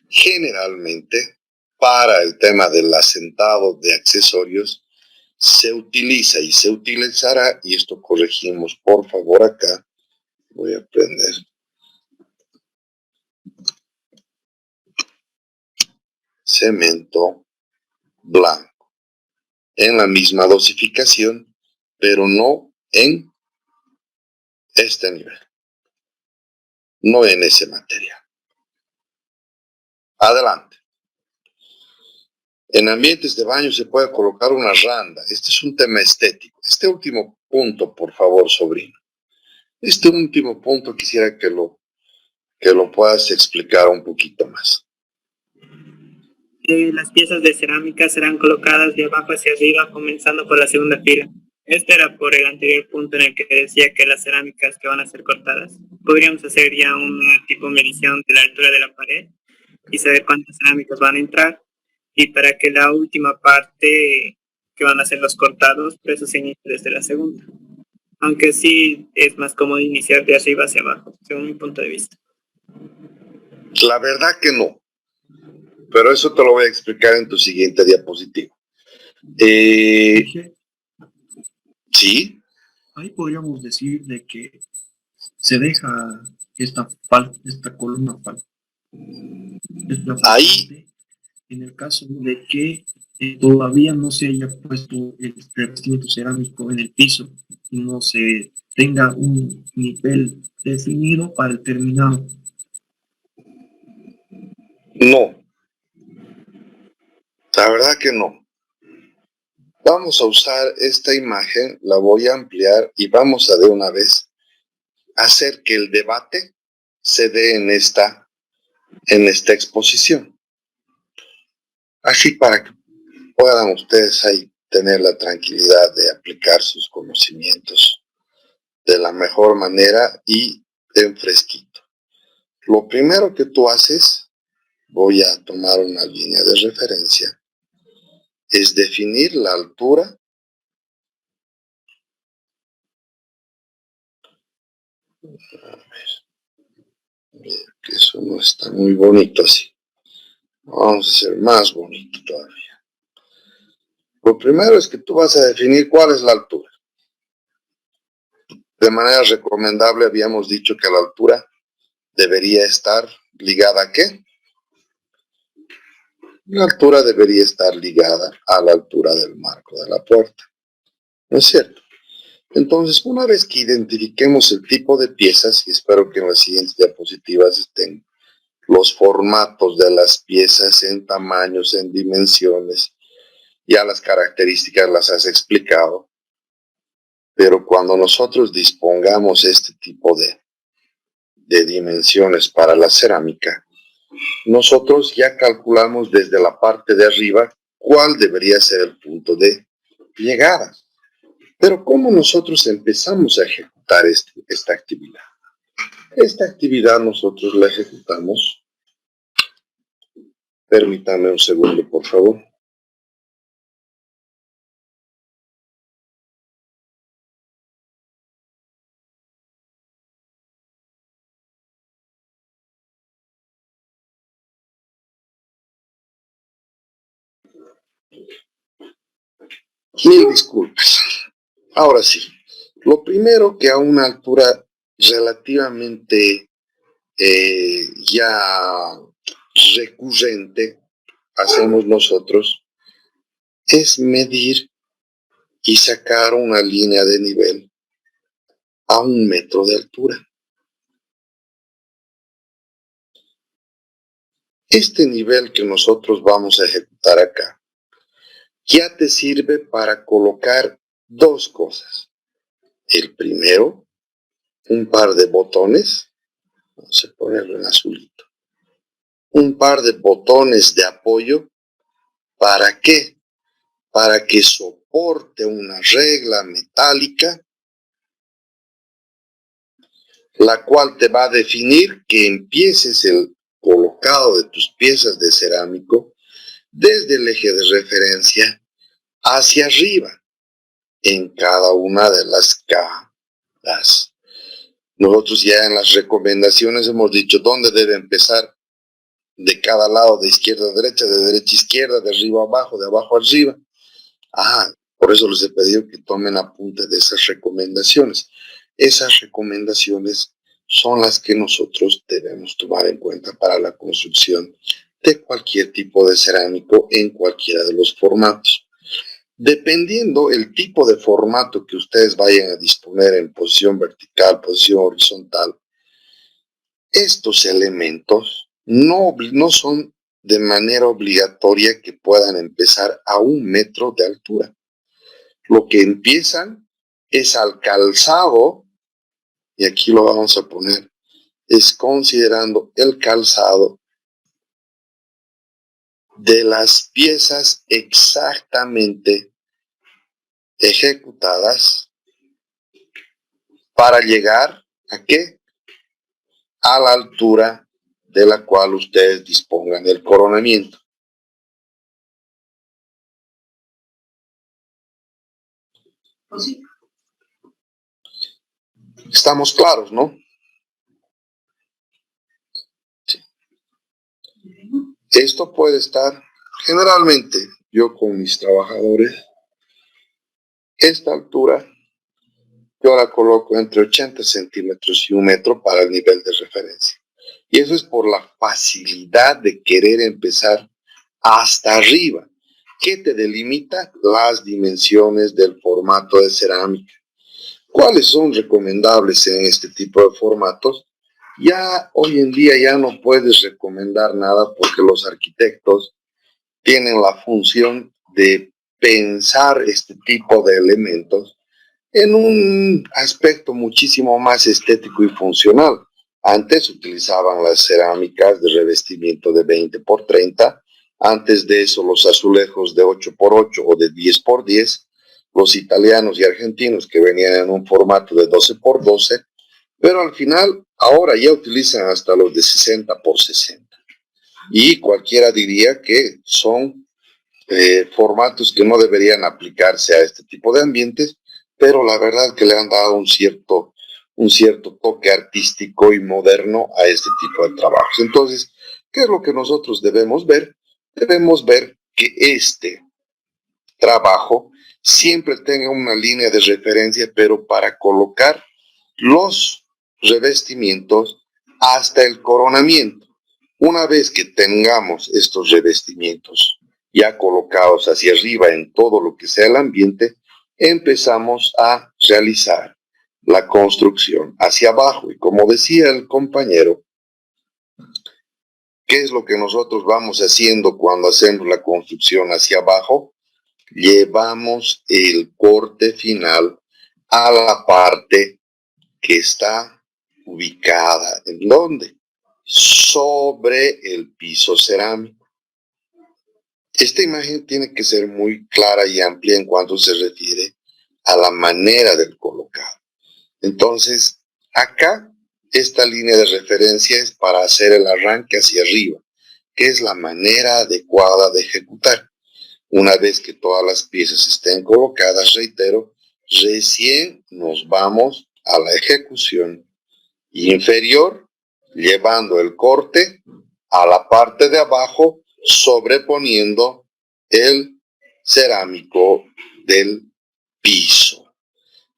Speaker 2: Generalmente, para el tema del asentado de accesorios, se utiliza y se utilizará, y esto corregimos por favor acá, voy a prender. Cemento blanco. En la misma dosificación, pero no en este nivel. No en ese material. Adelante. En ambientes de baño se puede colocar una randa. Este es un tema estético. Este último punto, por favor, sobrino. Este último punto quisiera que lo puedas explicar un poquito más.
Speaker 4: Las piezas de cerámica serán colocadas de abajo hacia arriba, comenzando por la segunda fila. Este era por el anterior punto en el que decía que las cerámicas que van a ser cortadas. Podríamos hacer ya un tipo de medición de la altura de la pared y saber cuántas cerámicas van a entrar. Y para que la última parte que van a ser los cortados, pues eso se inicie desde la segunda. Aunque sí es más cómodo iniciar de arriba hacia abajo, según mi punto de vista.
Speaker 2: La verdad que no. Pero eso te lo voy a explicar en tu siguiente diapositiva. ¿Sí?
Speaker 1: Ahí podríamos decir de que se deja esta columna falta.
Speaker 2: Ahí.
Speaker 1: En el caso de que todavía no se haya puesto el revestimiento cerámico en el piso y no se tenga un nivel definido para el terminado.
Speaker 2: No. La verdad que no. Vamos a usar esta imagen, la voy a ampliar y vamos a de una vez hacer que el debate se dé en esta exposición. Así para que puedan ustedes ahí tener la tranquilidad de aplicar sus conocimientos de la mejor manera y en fresquito. Lo primero que tú haces, voy a tomar una línea de referencia, es definir la altura que eso no está muy bonito así. Vamos a hacer más bonito todavía. Lo primero es que tú vas a definir cuál es la altura. De manera recomendable habíamos dicho que la altura debería estar ligada ¿a qué? La altura debería estar ligada a la altura del marco de la puerta. ¿No es cierto? Entonces, una vez que identifiquemos el tipo de piezas, y espero que en las siguientes diapositivas estén los formatos de las piezas en tamaños, en dimensiones, ya las características las has explicado, pero cuando nosotros dispongamos este tipo de dimensiones para la cerámica, nosotros ya calculamos desde la parte de arriba cuál debería ser el punto de llegada. Pero ¿cómo nosotros empezamos a ejecutar esta actividad? Esta actividad nosotros la ejecutamos. Permítame un segundo, por favor. Mil disculpas. Ahora sí, lo primero que a una altura relativamente ya recurrente hacemos nosotros es medir y sacar una línea de nivel a 1 metro de altura. Este nivel que nosotros vamos a ejecutar acá ya te sirve para colocar dos cosas. El primero, un par de botones, vamos a ponerlo en azulito, un par de botones de apoyo. ¿Para qué? Para que soporte una regla metálica, la cual te va a definir que empieces el colocado de tus piezas de cerámico desde el eje de referencia hacia arriba, en cada una de las caras. Nosotros ya en las recomendaciones hemos dicho dónde debe empezar de cada lado, de izquierda a derecha, de derecha a izquierda, de arriba a abajo, de abajo a arriba. Por eso les he pedido que tomen apunte de esas recomendaciones. Esas recomendaciones son las que nosotros debemos tomar en cuenta para la construcción de cualquier tipo de cerámico en cualquiera de los formatos. Dependiendo el tipo de formato que ustedes vayan a disponer en posición vertical, posición horizontal, estos elementos no son de manera obligatoria que puedan empezar a 1 metro de altura. Lo que empiezan es al calzado, y aquí lo vamos a poner, es considerando el calzado de las piezas exactamente ejecutadas para llegar ¿a qué? A la altura de la cual ustedes dispongan del coronamiento. Estamos claros, ¿no? Sí. Esto puede estar, generalmente, yo con mis trabajadores, esta altura, yo la coloco entre 80 centímetros y 1 metro para el nivel de referencia. Y eso es por la facilidad de querer empezar hasta arriba, que te delimita las dimensiones del formato de cerámica. ¿Cuáles son recomendables en este tipo de formatos? Ya hoy en día ya no puedes recomendar nada porque los arquitectos tienen la función de pensar este tipo de elementos en un aspecto muchísimo más estético y funcional. Antes utilizaban las cerámicas de revestimiento de 20x30, antes de eso los azulejos de 8x8 o de 10x10, los italianos y argentinos que venían en un formato de 12x12, pero al final ahora ya utilizan hasta los de 60x60. Y cualquiera diría que son formatos que no deberían aplicarse a este tipo de ambientes, pero la verdad que le han dado un cierto toque artístico y moderno a este tipo de trabajos. Entonces, ¿qué es lo que nosotros debemos ver? Debemos ver que este trabajo siempre tenga una línea de referencia, pero para colocar los revestimientos hasta el coronamiento. Una vez que tengamos estos revestimientos ya colocados hacia arriba en todo lo que sea el ambiente, empezamos a realizar la construcción hacia abajo. Y como decía el compañero, ¿qué es lo que nosotros vamos haciendo cuando hacemos la construcción hacia abajo? Llevamos el corte final a la parte que está ubicada, ¿en dónde? Sobre el piso cerámico. Esta imagen tiene que ser muy clara y amplia en cuanto se refiere a la manera del colocado. Entonces, acá, esta línea de referencia es para hacer el arranque hacia arriba, que es la manera adecuada de ejecutar. Una vez que todas las piezas estén colocadas, reitero, recién nos vamos a la ejecución inferior, llevando el corte a la parte de abajo, sobreponiendo el cerámico del piso.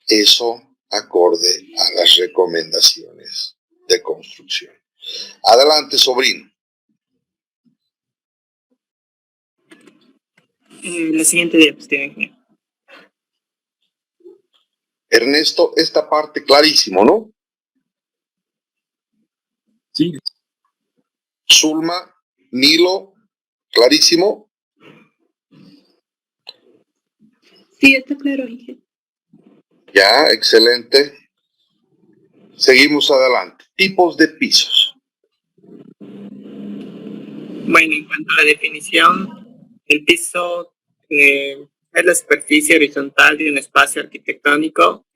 Speaker 2: Eso acorde a las recomendaciones de construcción. Adelante, sobrino.
Speaker 4: La siguiente diapositiva.
Speaker 2: Ernesto, esta parte clarísimo, ¿no?
Speaker 6: Sí.
Speaker 2: Zulma, Nilo, clarísimo.
Speaker 8: Sí, está claro, Inge.
Speaker 2: Ya, excelente. Seguimos adelante. Tipos de pisos.
Speaker 4: Bueno, en cuanto a la definición, el piso es la superficie horizontal de un espacio arquitectónico,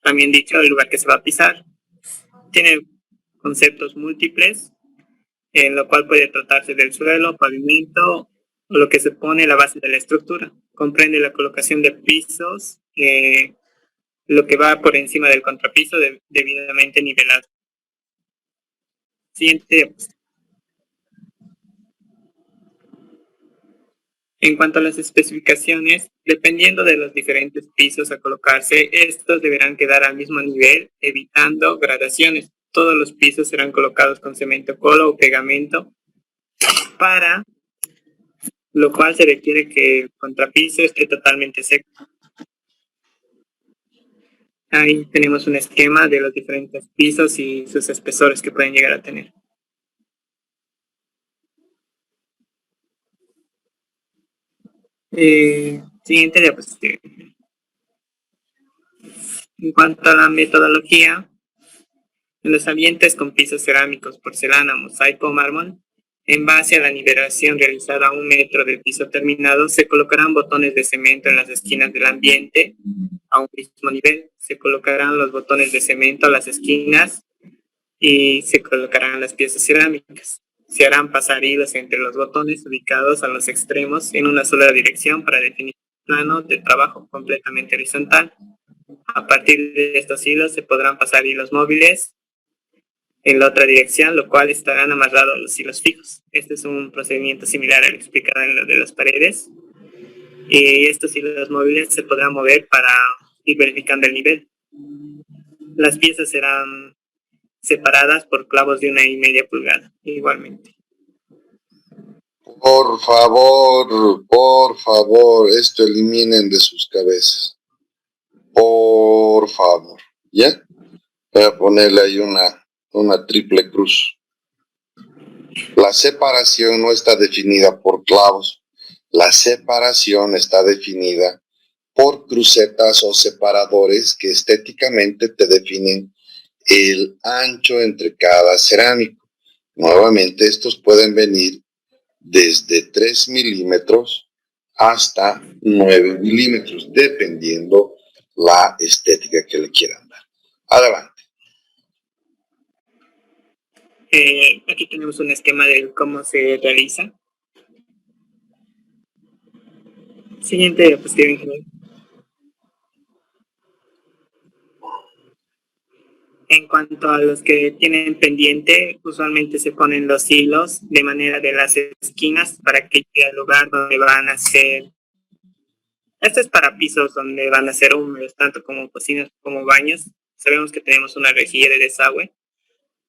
Speaker 4: también dicho, el lugar que se va a pisar. Tiene conceptos múltiples, en lo cual puede tratarse del suelo, pavimento o lo que se pone la base de la estructura. Comprende la colocación de pisos, lo que va por encima del contrapiso debidamente nivelado. Siguiente. En cuanto a las especificaciones, dependiendo de los diferentes pisos a colocarse, estos deberán quedar al mismo nivel, evitando gradaciones. Todos los pisos serán colocados con cemento colo o pegamento, para lo cual se requiere que el contrapiso esté totalmente seco. Ahí tenemos un esquema de los diferentes pisos y sus espesores que pueden llegar a tener. Siguiente diapositiva. En cuanto a la metodología, en los ambientes con pisos cerámicos, porcelana, mosaico o mármol, en base a la nivelación realizada a 1 metro del piso terminado, se colocarán botones de cemento en las esquinas del ambiente a un mismo nivel. Se colocarán los botones de cemento a las esquinas y se colocarán las piezas cerámicas. Se harán pasar hilos entre los botones ubicados a los extremos en una sola dirección para definir un plano de trabajo completamente horizontal. A partir de estos hilos se podrán pasar hilos móviles en la otra dirección, lo cual estarán amarrados a los hilos fijos. Este es un procedimiento similar al explicado en lo de las paredes. Y estos hilos móviles se podrán mover para ir verificando el nivel. Las piezas serán separadas por clavos de 1,5 pulgadas, igualmente.
Speaker 2: Por favor, esto eliminen de sus cabezas. Por favor, ¿ya? Voy a ponerle ahí una triple cruz. La separación no está definida por clavos. La separación está definida por crucetas o separadores que estéticamente te definen el ancho entre cada cerámico. Nuevamente, estos pueden venir desde 3 milímetros hasta 9 milímetros, dependiendo la estética que le quieran dar. Adelante.
Speaker 4: Aquí tenemos un esquema de cómo se realiza. Siguiente diapositiva, ingeniero. En cuanto a los que tienen pendiente, usualmente se ponen los hilos de manera de las esquinas para que llegue al lugar donde van a ser. Esto es para pisos donde van a ser húmedos, tanto como cocinas como baños. Sabemos que tenemos una rejilla de desagüe.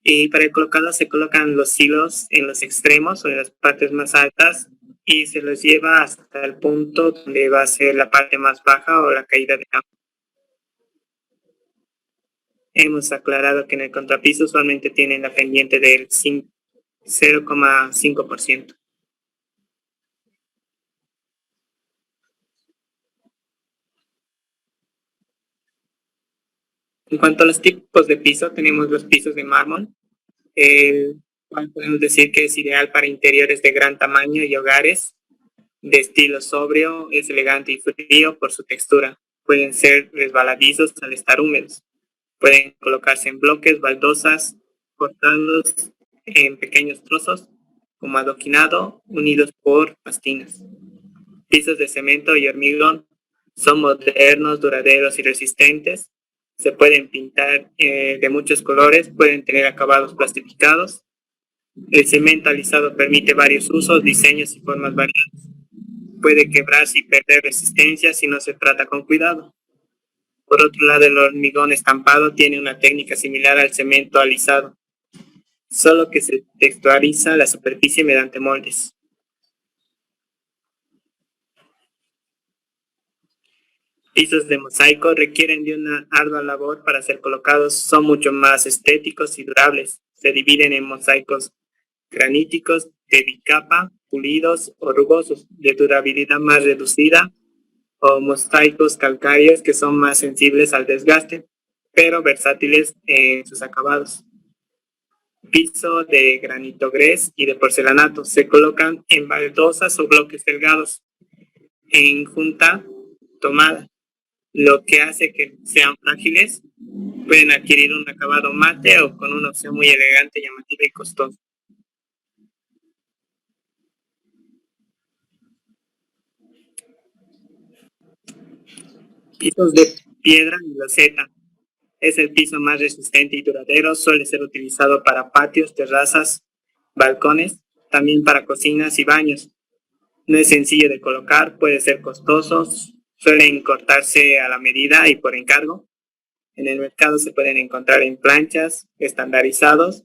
Speaker 4: Y para el colocado se colocan los hilos en los extremos o en las partes más altas y se los lleva hasta el punto donde va a ser la parte más baja o la caída de agua. Hemos aclarado que en el contrapiso usualmente tienen la pendiente del 0,5%. En cuanto a los tipos de piso, tenemos los pisos de mármol, el cual podemos decir que es ideal para interiores de gran tamaño y hogares. De estilo sobrio, es elegante y frío por su textura. Pueden ser resbaladizos al estar húmedos. Pueden colocarse en bloques, baldosas, cortados en pequeños trozos, como adoquinado, unidos por pastinas. Pisos de cemento y hormigón son modernos, duraderos y resistentes. Se pueden pintar de muchos colores, pueden tener acabados plastificados. El cemento alisado permite varios usos, diseños y formas variadas. Puede quebrarse y perder resistencia si no se trata con cuidado. Por otro lado, el hormigón estampado tiene una técnica similar al cemento alisado, solo que se texturaliza la superficie mediante moldes. Pisos de mosaico requieren de una ardua labor para ser colocados, son mucho más estéticos y durables. Se dividen en mosaicos graníticos de bicapa, pulidos o rugosos, de durabilidad más reducida, o mosaicos calcáreos que son más sensibles al desgaste, pero versátiles en sus acabados. Piso de granito gres y de porcelanato se colocan en baldosas o bloques delgados en junta tomada, lo que hace que sean frágiles. Pueden adquirir un acabado mate o con una opción muy elegante, llamativa y costosa. Pisos de piedra y loseta. Es el piso más resistente y duradero. Suele ser utilizado para patios, terrazas, balcones, también para cocinas y baños. No es sencillo de colocar, puede ser costoso. Suelen cortarse a la medida y por encargo. En el mercado se pueden encontrar en planchas, estandarizados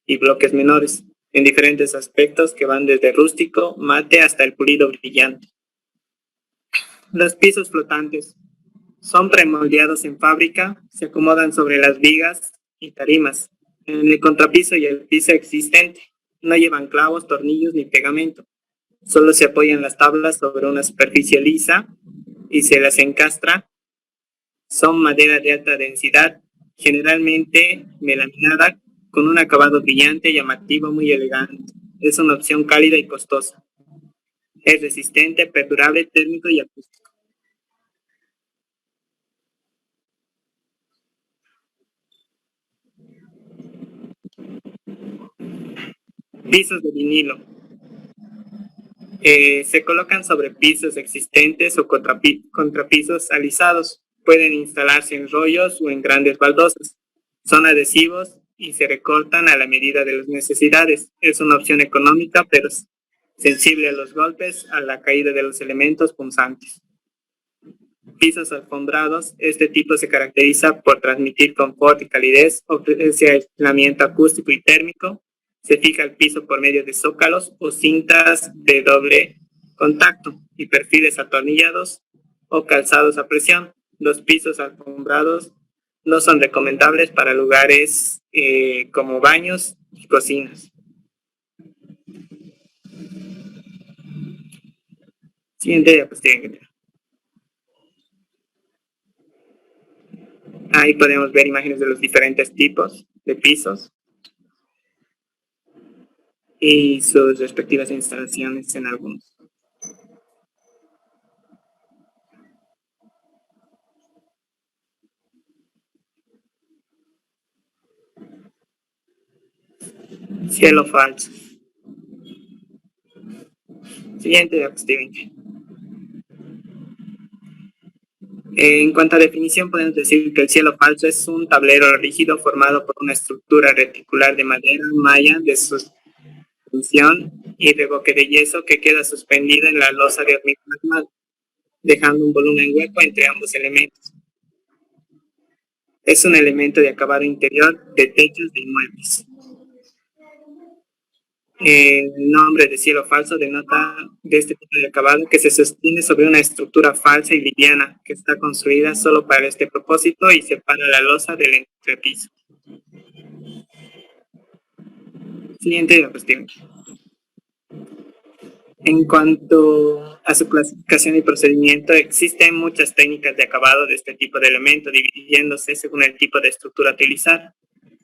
Speaker 4: y bloques menores, en diferentes aspectos que van desde rústico, mate hasta el pulido brillante. Los pisos flotantes son premoldeados en fábrica, se acomodan sobre las vigas y tarimas. En el contrapiso y el piso existente no llevan clavos, tornillos ni pegamento. Solo se apoyan las tablas sobre una superficie lisa y se las encastra. Son madera de alta densidad, generalmente melaminada, con un acabado brillante, llamativo, muy elegante. Es una opción cálida y costosa. Es resistente, perdurable, térmico y acústico. Pisos de vinilo. Se colocan sobre pisos existentes o contrapisos alisados. Pueden instalarse en rollos o en grandes baldosas. Son adhesivos y se recortan a la medida de las necesidades. Es una opción económica, pero sensible a los golpes, a la caída de los elementos punzantes. Pisos alfombrados. Este tipo se caracteriza por transmitir confort y calidez, ofrece aislamiento acústico y térmico. Se fija el piso por medio de zócalos o cintas de doble contacto y perfiles atornillados o calzados a presión. Los pisos alfombrados no son recomendables para lugares como baños y cocinas. Siguiente diapositiva. Ahí podemos ver imágenes de los diferentes tipos de pisos y sus respectivas instalaciones en algunos. Cielo falso. Siguiente diapositiva. En cuanto a definición, podemos decir que el cielo falso es un tablero rígido formado por una estructura reticular de madera malla de suspensión y revoque de yeso que queda suspendida en la losa de hormigón armado, dejando un volumen hueco entre ambos elementos. Es un elemento de acabado interior de techos de inmuebles. El nombre de cielo falso denota de este tipo de acabado que se sostiene sobre una estructura falsa y liviana que está construida solo para este propósito y separa la losa del entrepiso. Siguiente diapositiva. En cuanto a su clasificación y procedimiento, existen muchas técnicas de acabado de este tipo de elemento, dividiéndose según el tipo de estructura a utilizar.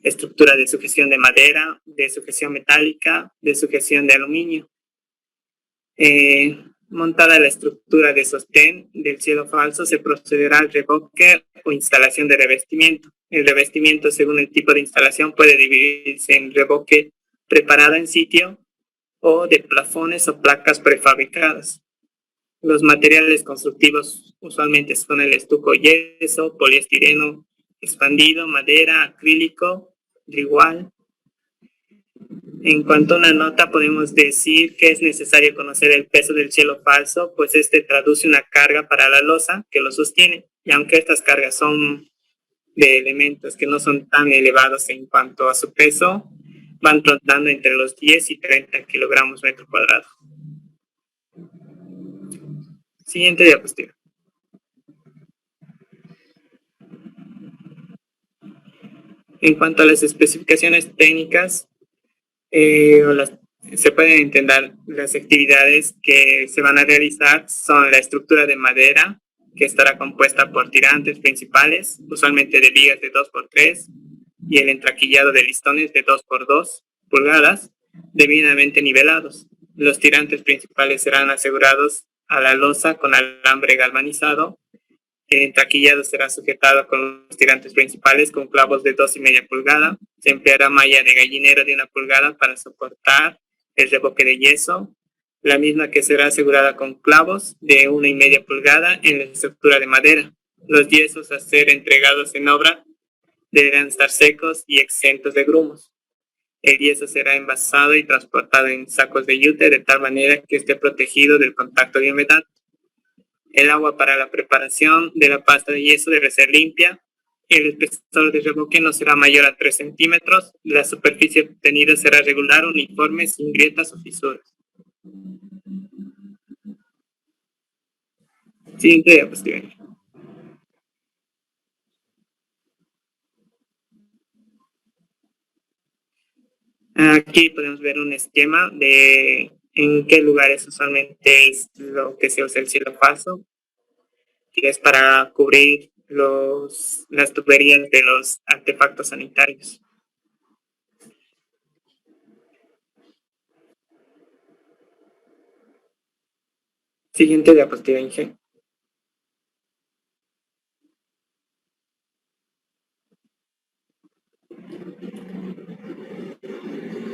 Speaker 4: Estructura de sujeción de madera, de sujeción metálica, de sujeción de aluminio. Montada la estructura de sostén del cielo falso, se procederá al revoque o instalación de revestimiento. El revestimiento, según el tipo de instalación, puede dividirse en revoque preparado en sitio o de plafones o placas prefabricadas. Los materiales constructivos usualmente son el estuco yeso, poliestireno expandido, madera, acrílico, drywall. En cuanto a una nota, podemos decir que es necesario conocer el peso del cielo falso, pues este traduce una carga para la losa que lo sostiene. Y aunque estas cargas son de elementos que no son tan elevados en cuanto a su peso, van rondando entre los 10 y 30 kilogramos metro cuadrado. Siguiente diapositiva. En cuanto a las especificaciones técnicas, se pueden entender las actividades que se van a realizar son la estructura de madera, que estará compuesta por tirantes principales, usualmente de vigas de 2x3, y el entraquillado de listones de 2x2 pulgadas, debidamente nivelados. Los tirantes principales serán asegurados a la losa con alambre galvanizado. El entraquillado será sujetado con los tirantes principales con clavos de 2,5 pulgadas. Se empleará malla de gallinero de 1 pulgada para soportar el revoque de yeso, la misma que será asegurada con clavos de 1,5 pulgada en la estructura de madera. Los yesos a ser entregados en obra deberán estar secos y exentos de grumos. El yeso será envasado y transportado en sacos de yute de tal manera que esté protegido del contacto de humedad. El agua para la preparación de la pasta de yeso debe ser limpia. El espesor de revoque no será mayor a 3 centímetros. La superficie obtenida será regular, uniforme, sin grietas o fisuras. Siguiente diapositiva. Aquí podemos ver un esquema de en qué lugares usualmente es lo que se usa el cielo falso, que es para cubrir las tuberías de los artefactos sanitarios. Siguiente diapositiva, Inge.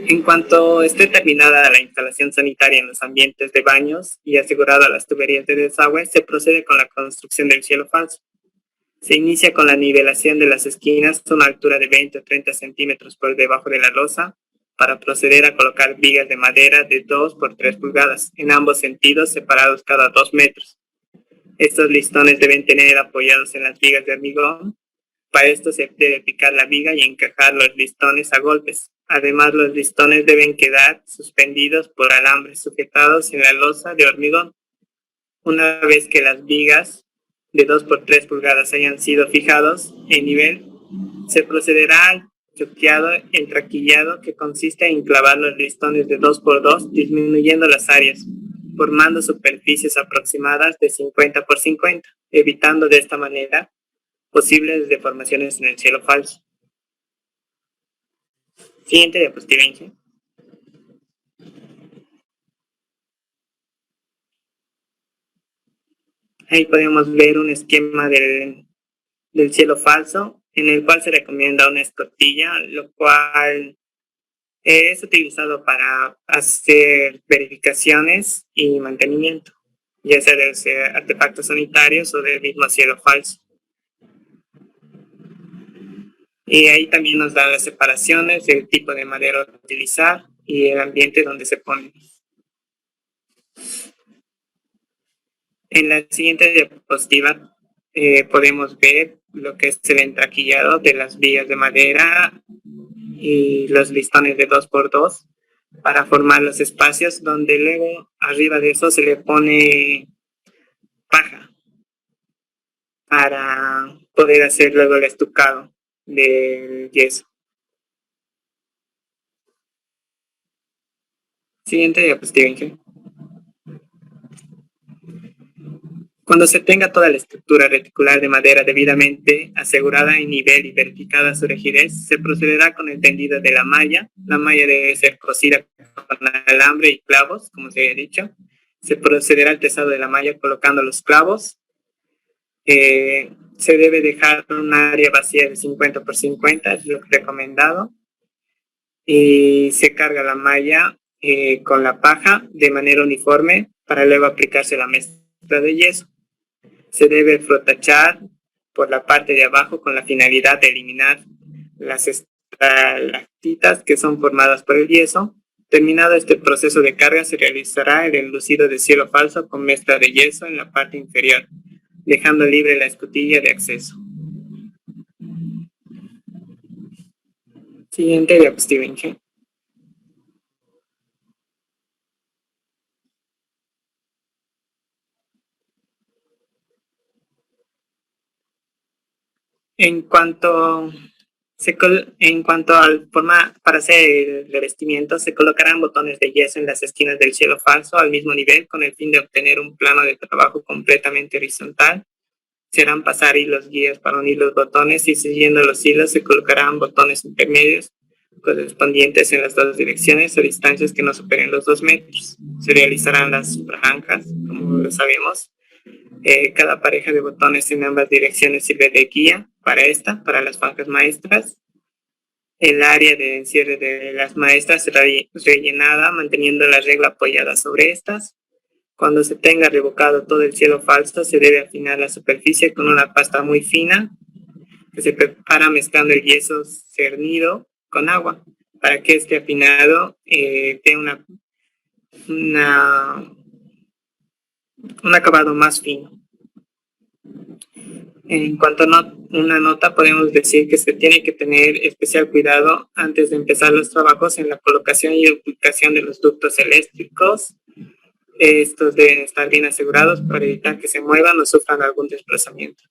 Speaker 4: En cuanto esté terminada la instalación sanitaria en los ambientes de baños y asegurada las tuberías de desagüe, se procede con la construcción del cielo falso. Se inicia con la nivelación de las esquinas a una altura de 20 o 30 centímetros por debajo de la losa para proceder a colocar vigas de madera de 2 por 3 pulgadas en ambos sentidos, separados cada 2 metros. Estos listones deben tener apoyados en las vigas de hormigón. Para esto se debe picar la viga y encajar los listones a golpes. Además, los listones deben quedar suspendidos por alambres sujetados en la losa de hormigón. Una vez que las vigas de 2 por 3 pulgadas hayan sido fijados en nivel, se procederá al choqueado entraquillado, que consiste en clavar los listones de 2 por 2, disminuyendo las áreas, formando superficies aproximadas de 50 por 50, evitando de esta manera posibles deformaciones en el cielo falso. Siguiente diapositiva, Inge. Ahí podemos ver un esquema del cielo falso, en el cual se recomienda una escotilla, lo cual es utilizado para hacer verificaciones y mantenimiento, ya sea de artefactos sanitarios o del mismo cielo falso. Y ahí también nos dan las separaciones, el tipo de madera a utilizar y el ambiente donde se pone. En la siguiente diapositiva podemos ver lo que es el entraquillado de las vigas de madera y los listones de 2x2 para formar los espacios, donde luego arriba de eso se le pone paja para poder hacer luego el estucado del yeso. Siguiente diapositiva, Inge. Cuando se tenga toda la estructura reticular de madera debidamente asegurada en nivel y verificada su rigidez, se procederá con el tendido de la malla. La malla debe ser cosida con alambre y clavos, como se había dicho. Se procederá al tesado de la malla colocando los clavos. Se debe dejar un área vacía de 50 por 50, es lo recomendado. Y se carga la malla con la paja de manera uniforme para luego aplicarse la mezcla de yeso. Se debe frotachar por la parte de abajo con la finalidad de eliminar las estalactitas que son formadas por el yeso. Terminado este proceso de carga, se realizará el enlucido de cielo falso con mezcla de yeso en la parte inferior, dejando libre la escotilla de acceso. Siguiente diapositiva, Inge. En cuanto al forma para hacer el revestimiento, se colocarán botones de yeso en las esquinas del cielo falso al mismo nivel con el fin de obtener un plano de trabajo completamente horizontal. Se harán pasar hilos guías para unir los botones y siguiendo los hilos se colocarán botones intermedios correspondientes en las dos direcciones a distancias que no superen los 2 metros. Se realizarán las franjas, como lo sabemos. Cada pareja de botones en ambas direcciones sirve de guía para las franjas maestras. El área de encierre de las maestras será rellenada manteniendo la regla apoyada sobre estas. Cuando se tenga revocado todo el cielo falso, se debe afinar la superficie con una pasta muy fina que se prepara mezclando el yeso cernido con agua para que este afinado tenga un acabado más fino. En cuanto a una nota, podemos decir que se tiene que tener especial cuidado antes de empezar los trabajos en la colocación y ubicación de los ductos eléctricos. Estos deben estar bien asegurados para evitar que se muevan o sufran algún desplazamiento.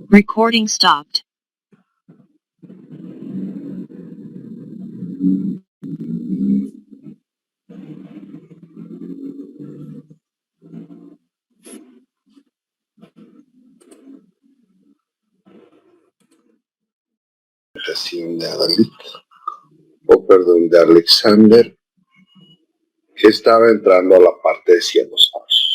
Speaker 5: Recording stopped.
Speaker 2: De Alexander, que estaba entrando a la parte de cielos falsos.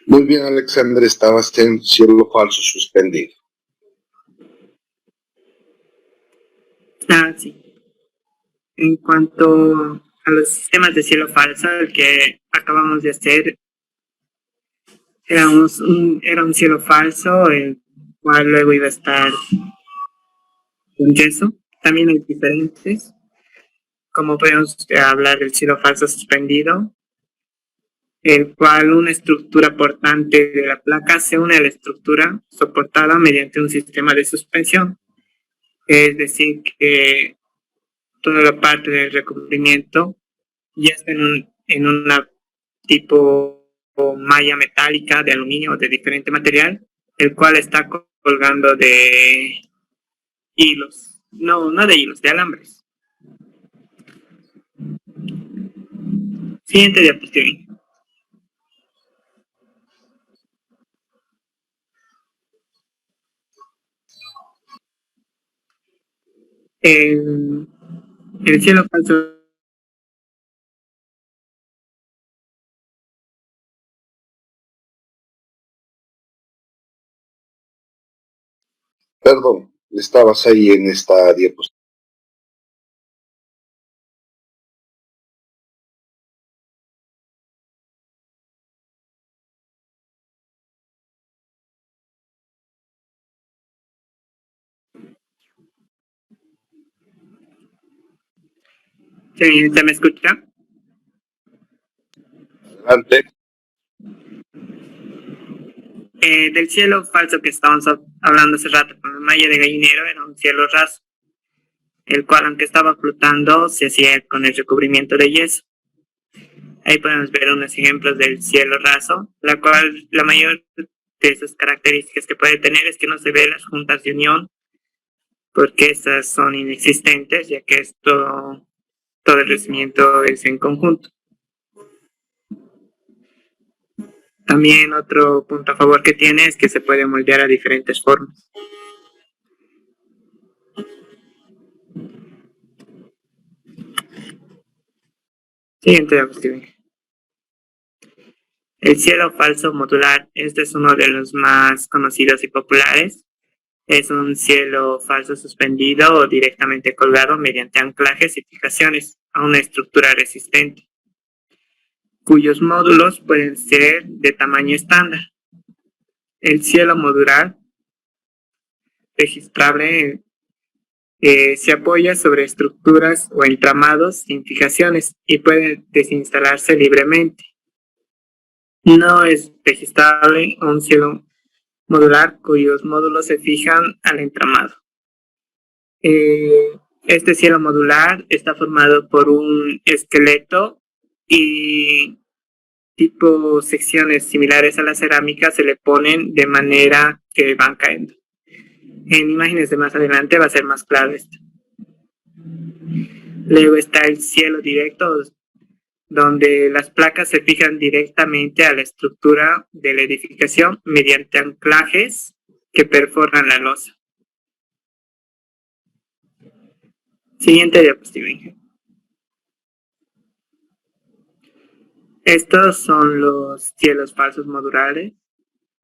Speaker 2: Muy bien, Alexander, estabas en cielo falso suspendido.
Speaker 4: Sí. En cuanto a los sistemas de cielo falso, el que acabamos de hacer era un cielo falso, el cual luego iba a estar con yeso. También hay diferentes, como podemos hablar del cielo falso suspendido, el cual una estructura portante de la placa se une a la estructura soportada mediante un sistema de suspensión. Es decir, que toda la parte del recubrimiento ya está en una tipo malla metálica de aluminio o de diferente material, el cual está colgando de hilos, no de hilos, de alambres. Siguiente diapositiva. El cielo falso.
Speaker 2: Perdón, estabas ahí en esta diapositiva.
Speaker 4: ¿Se me escucha?
Speaker 2: Adelante.
Speaker 4: Del cielo falso que estábamos hablando hace rato con la malla de gallinero era un cielo raso, el cual aunque estaba flotando se hacía con el recubrimiento de yeso. Ahí podemos ver unos ejemplos del cielo raso, la cual la mayor de sus características que puede tener es que no se ve las juntas de unión, porque estas son inexistentes, ya que es todo el revestimiento es en conjunto. También otro punto a favor que tiene es que se puede moldear a diferentes formas. Siguiente diapositiva. El cielo falso modular, este es uno de los más conocidos y populares. Es un cielo falso suspendido o directamente colgado mediante anclajes y fijaciones a una estructura resistente, cuyos módulos pueden ser de tamaño estándar. El cielo modular registrable se apoya sobre estructuras o entramados sin fijaciones y puede desinstalarse libremente. No es registrable un cielo modular cuyos módulos se fijan al entramado. Este cielo modular está formado por un esqueleto y tipo secciones similares a la cerámica se le ponen de manera que van cayendo. En imágenes de más adelante va a ser más claro esto. Luego está el cielo directo, donde las placas se fijan directamente a la estructura de la edificación mediante anclajes que perforan la losa. Siguiente diapositiva. Estos son los cielos falsos modulares,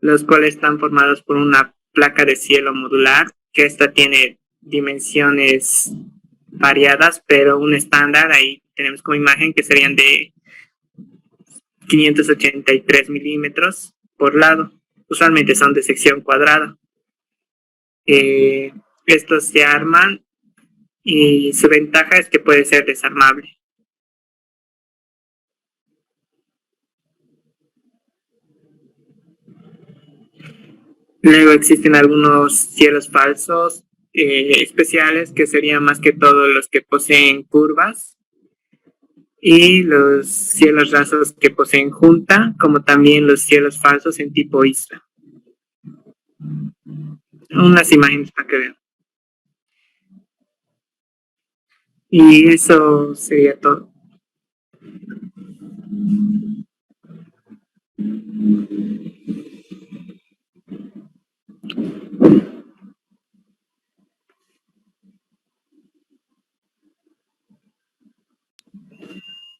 Speaker 4: los cuales están formados por una placa de cielo modular, que esta tiene dimensiones variadas, pero un estándar, ahí tenemos como imagen que serían de 583 milímetros por lado. Usualmente son de sección cuadrada. Estos se arman y su ventaja es que puede ser desarmable. Luego existen algunos cielos falsos especiales, que serían más que todo los que poseen curvas, y los cielos rasos que poseen junta, como también los cielos falsos en tipo isla. Unas imágenes para que vean. Y eso sería todo.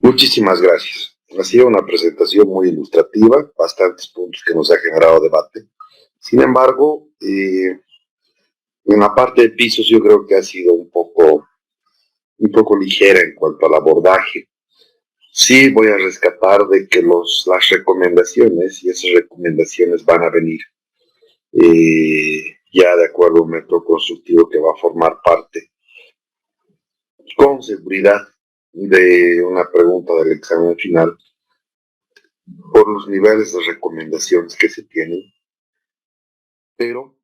Speaker 2: Muchísimas gracias. Ha sido una presentación muy ilustrativa, bastantes puntos que nos ha generado debate. Sin embargo, en la parte de pisos yo creo que ha sido un poco ligera en cuanto al abordaje. Sí voy a rescatar de que las recomendaciones, y esas recomendaciones van a venir ya de acuerdo a un método constructivo que va a formar parte con seguridad de una pregunta del examen final por los niveles de recomendaciones que se tienen, pero